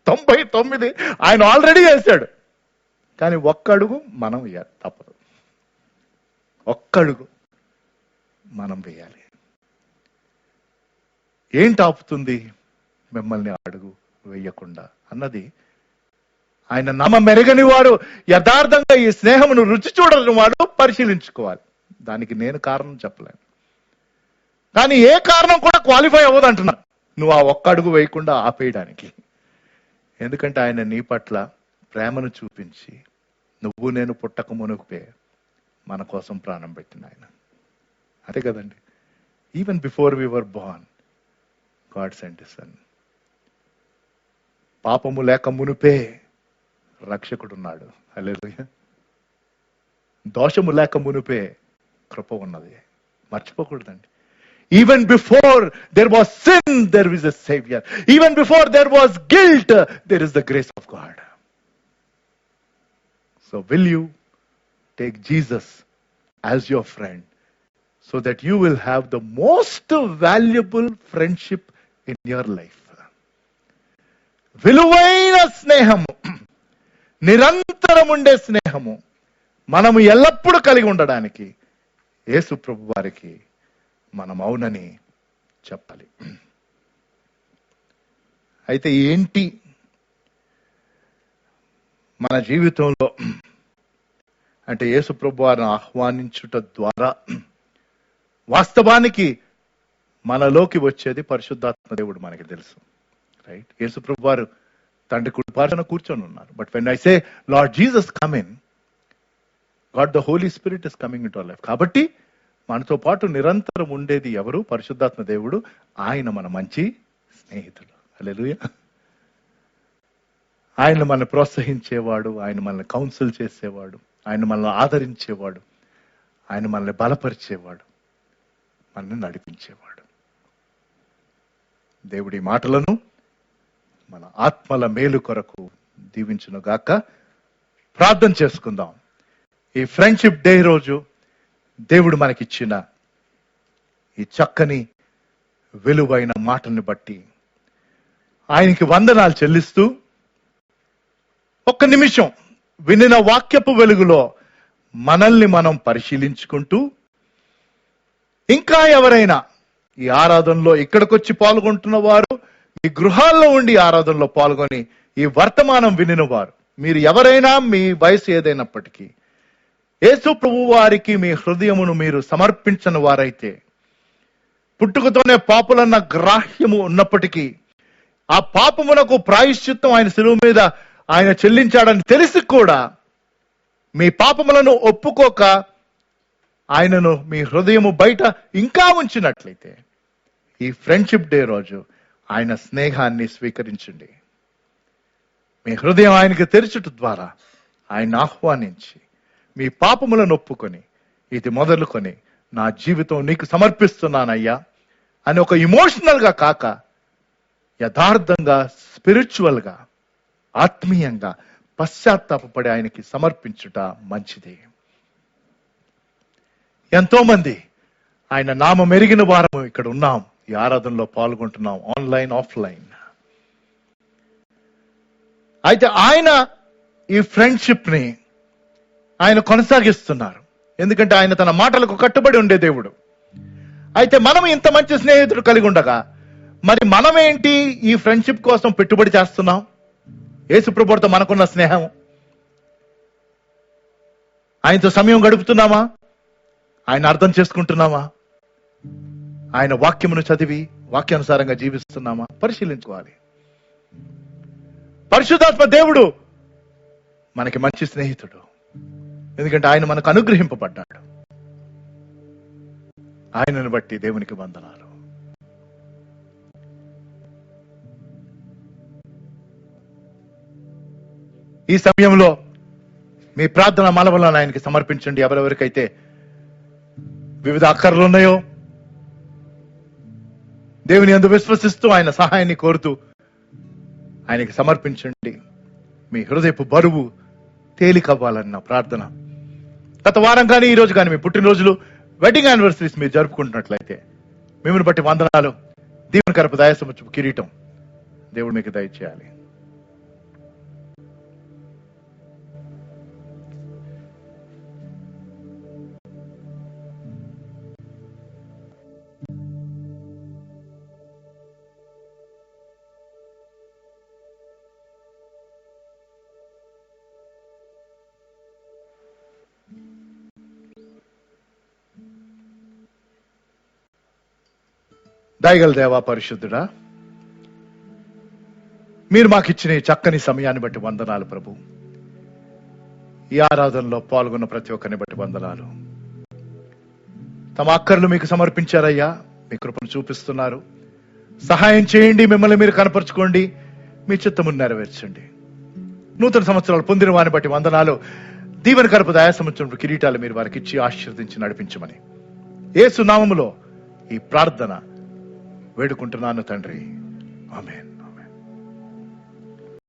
99 ఆయన ఆల్రెడీ వేసాడు. కానీ ఒక్క అడుగు మనం వేయాలి, తప్పదు. ఒక్క అడుగు మనం వేయాలి. ఏంటి ఆపుతుంది మిమ్మల్ని అడుగు వేయకుండా అన్నది, ఆయన నామ మెరగని వాడు, యథార్థంగా ఈ స్నేహమును రుచి చూడని వాడు పరిశీలించుకోవాలి. దానికి నేను కారణం చెప్పలేను, కానీ ఏ కారణం కూడా క్వాలిఫై అవ్వదు అంటున్నా నువ్వు ఆ ఒక్క అడుగు వేయకుండా ఆపేయడానికి. ఎందుకంటే ఆయన నీ పట్ల ప్రేమను చూపించి, నువ్వు నేను పుట్టక మునుపే మన కోసం ప్రాణం పెట్టిన ఆయన. అదే కదండి. Even before we were born God sent his son. పాపము లేక మునుపే రక్షకుడున్నాడు. హల్లెలూయా. దోషము లేక మునుపే కృప ఉన్నది. మర్చిపోకూడదండి. Even before there was sin, there is a Savior. Even before there was guilt, there is the grace of God. So will you take Jesus as your friend so that you will have the most valuable friendship in your life? విలువైన స్నేహము, నిరంతరం ఉండే స్నేహము మనము ఎల్లప్పుడూ కలిగి ఉండడానికి యేసు ప్రభు వారికి మనం అవునని చెప్పాలి. అయితే ఏంటి మన జీవితంలో అంటే యేసు ప్రభు వారిని ఆహ్వానించుట ద్వారా వాస్తవానికి మనలోకి వచ్చేది పరిశుద్ధాత్మ దేవుడు, మనకి తెలుసు. రైట్? యేసు ప్రభు వారు తండ్రి కుడి పార్శ్వన కూర్చొని ఉన్నారు. But when I say Lord Jesus come in, God the Holy Spirit is coming into our life. కాబట్టి మనతో పాటు నిరంతరం ఉండేది ఎవరు? పరిశుద్ధాత్మ దేవుడు. ఆయన మన మంచి స్నేహితుడు. హల్లెలూయా. ఆయన మనల్ని ప్రోత్సహించేవాడు, ఆయన మనల్ని కౌన్సిల్ చేసేవాడు, ఆయన మనల్ని ఆదరించేవాడు, ఆయన మనల్ని బలపరిచేవాడు, మనల్ని నడిపించేవాడు. దేవుడి మాటలను మన ఆత్మల మేలు కొరకు దీవించునుగాక. ప్రార్థన చేసుకుందాం. ఈ ఫ్రెండ్షిప్ డే రోజు దేవుడు మనకిచ్చిన ఈ చక్కని విలువైన మాటని బట్టి ఆయనకి వందనాలు చెల్లిస్తూ, ఒక్క నిమిషం వినిన వాక్యపు వెలుగులో మనల్ని మనం పరిశీలించుకుంటూ, ఇంకా ఎవరైనా ఈ ఆరాధనలో ఇక్కడికొచ్చి పాల్గొంటున్న వారు, మీ గృహాల్లో ఉండి ఆరాధనలో పాల్గొని ఈ వర్తమానం వినిన వారు, మీరు ఎవరైనా మీ వయసు ఏదైనప్పటికీ యేసు ప్రభు వారికి మీ హృదయమును మీరు సమర్పించని వారైతే, పుట్టుకతోనే పాపులన్న గ్రాహ్యము ఉన్నప్పటికీ ఆ పాపమునకు ప్రాయశ్చిత్తం ఆయన శిలువ మీద ఆయన చెల్లించాడని తెలిసి కూడా మీ పాపములను ఒప్పుకోక ఆయనను మీ హృదయము బయట ఇంకా ఉంచినట్లయితే, ఈ ఫ్రెండ్షిప్ డే రోజు ఆయన స్నేహాన్ని స్వీకరించండి. మీ హృదయం ఆయనకి తెరచుట ద్వారా ఆయన ఆహ్వానించి మీ పాపములను ఒప్పుకొని, ఇది మొదలుకొని నా జీవితం నీకు సమర్పిస్తున్నానయ్యా అని ఒక ఇమోషనల్ గా కాక యథార్థంగా, స్పిరిచువల్ గా, ఆత్మీయంగా పశ్చాత్తాపపడి ఆయనకి సమర్పించుట మంచిది. ఎంతో మంది ఆయన నామం ఎరిగిన వారము ఇక్కడ ఉన్నాం, ఈ ఆరాధనలో పాల్గొంటున్నాం, ఆన్లైన్ ఆఫ్లైన్. అయితే ఆయన ఈ ఫ్రెండ్షిప్ ని ఆయన కొనసాగిస్తున్నారు. ఎందుకంటే ఆయన తన మాటలకు కట్టుబడి ఉండే దేవుడు. అయితే మనం ఇంత మంచి స్నేహితుడు కలిగి ఉండగా మరి మనమేంటి ఈ ఫ్రెండ్షిప్ కోసం పెట్టుబడి చేస్తున్నాం? యేసు ప్రభువుతో మనకున్న స్నేహం, ఆయనతో సమయం గడుపుతున్నామా? ఆయన అర్థం చేసుకుంటున్నామా? ఆయన వాక్యమును చదివి వాక్యానుసారంగా జీవిస్తున్నామా? పరిశీలించుకోవాలి. పరిశుద్ధాత్మ దేవుడు మనకి మంచి స్నేహితుడు. ఎందుకంటే ఆయన మనకు అనుగ్రహింపబడ్డాడు. ఆయనను బట్టి దేవునికి వందనాలు. ఈ సమయంలో మీ ప్రార్థన మాలవలను ఆయనకి సమర్పించండి. ఎవరెవరికైతే వివిధ అక్కర్లు ఉన్నాయో దేవుని యందు విశ్వసిస్తూ ఆయన సహాయాన్ని కోరుతూ ఆయనకి సమర్పించండి. మీ హృదయపు బరువు తేలికవ్వాలని నా ప్రార్థన. గత వారం కానీ ఈ రోజు కానీ మీ పుట్టినరోజులు, వెడ్డింగ్ యానివర్సరీస్ మీరు జరుపుకుంటున్నట్లయితే మిమ్మల్ని బట్టి వందనాలు. దీవెనకరపు దయాసముచ్చపు కిరీటం దేవుడు మీకు దయచేయాలి. దయగల దేవా, పరిశుద్ధుడా, మీరు మాకు ఇచ్చిన ఈ చక్కని సమయాన్ని బట్టి వందనాలు ప్రభు. ఈ ఆరాధనలో పాల్గొన్న ప్రతి ఒక్కరిని బట్టి వందనాలు. తమ అక్కర్లు మీకు సమర్పించారయ్యా, మీ కృపను చూపిస్తున్నారు. సహాయం చేయండి, మిమ్మల్ని మీరు కనపరుచుకోండి, మీ చిత్తమును నెరవేర్చండి. నూతన సంవత్సరాలు పొందిన వారిని బట్టి వందనాలు. దీవెనకరపు దయా సంవత్సరం కిరీటాలు మీరు వారికి ఇచ్చి ఆశీర్వదించి నడిపించమని యేసు నామములో ఈ ప్రార్థన వేడుకుంటున్నాను తండ్రి. ఆమేన్.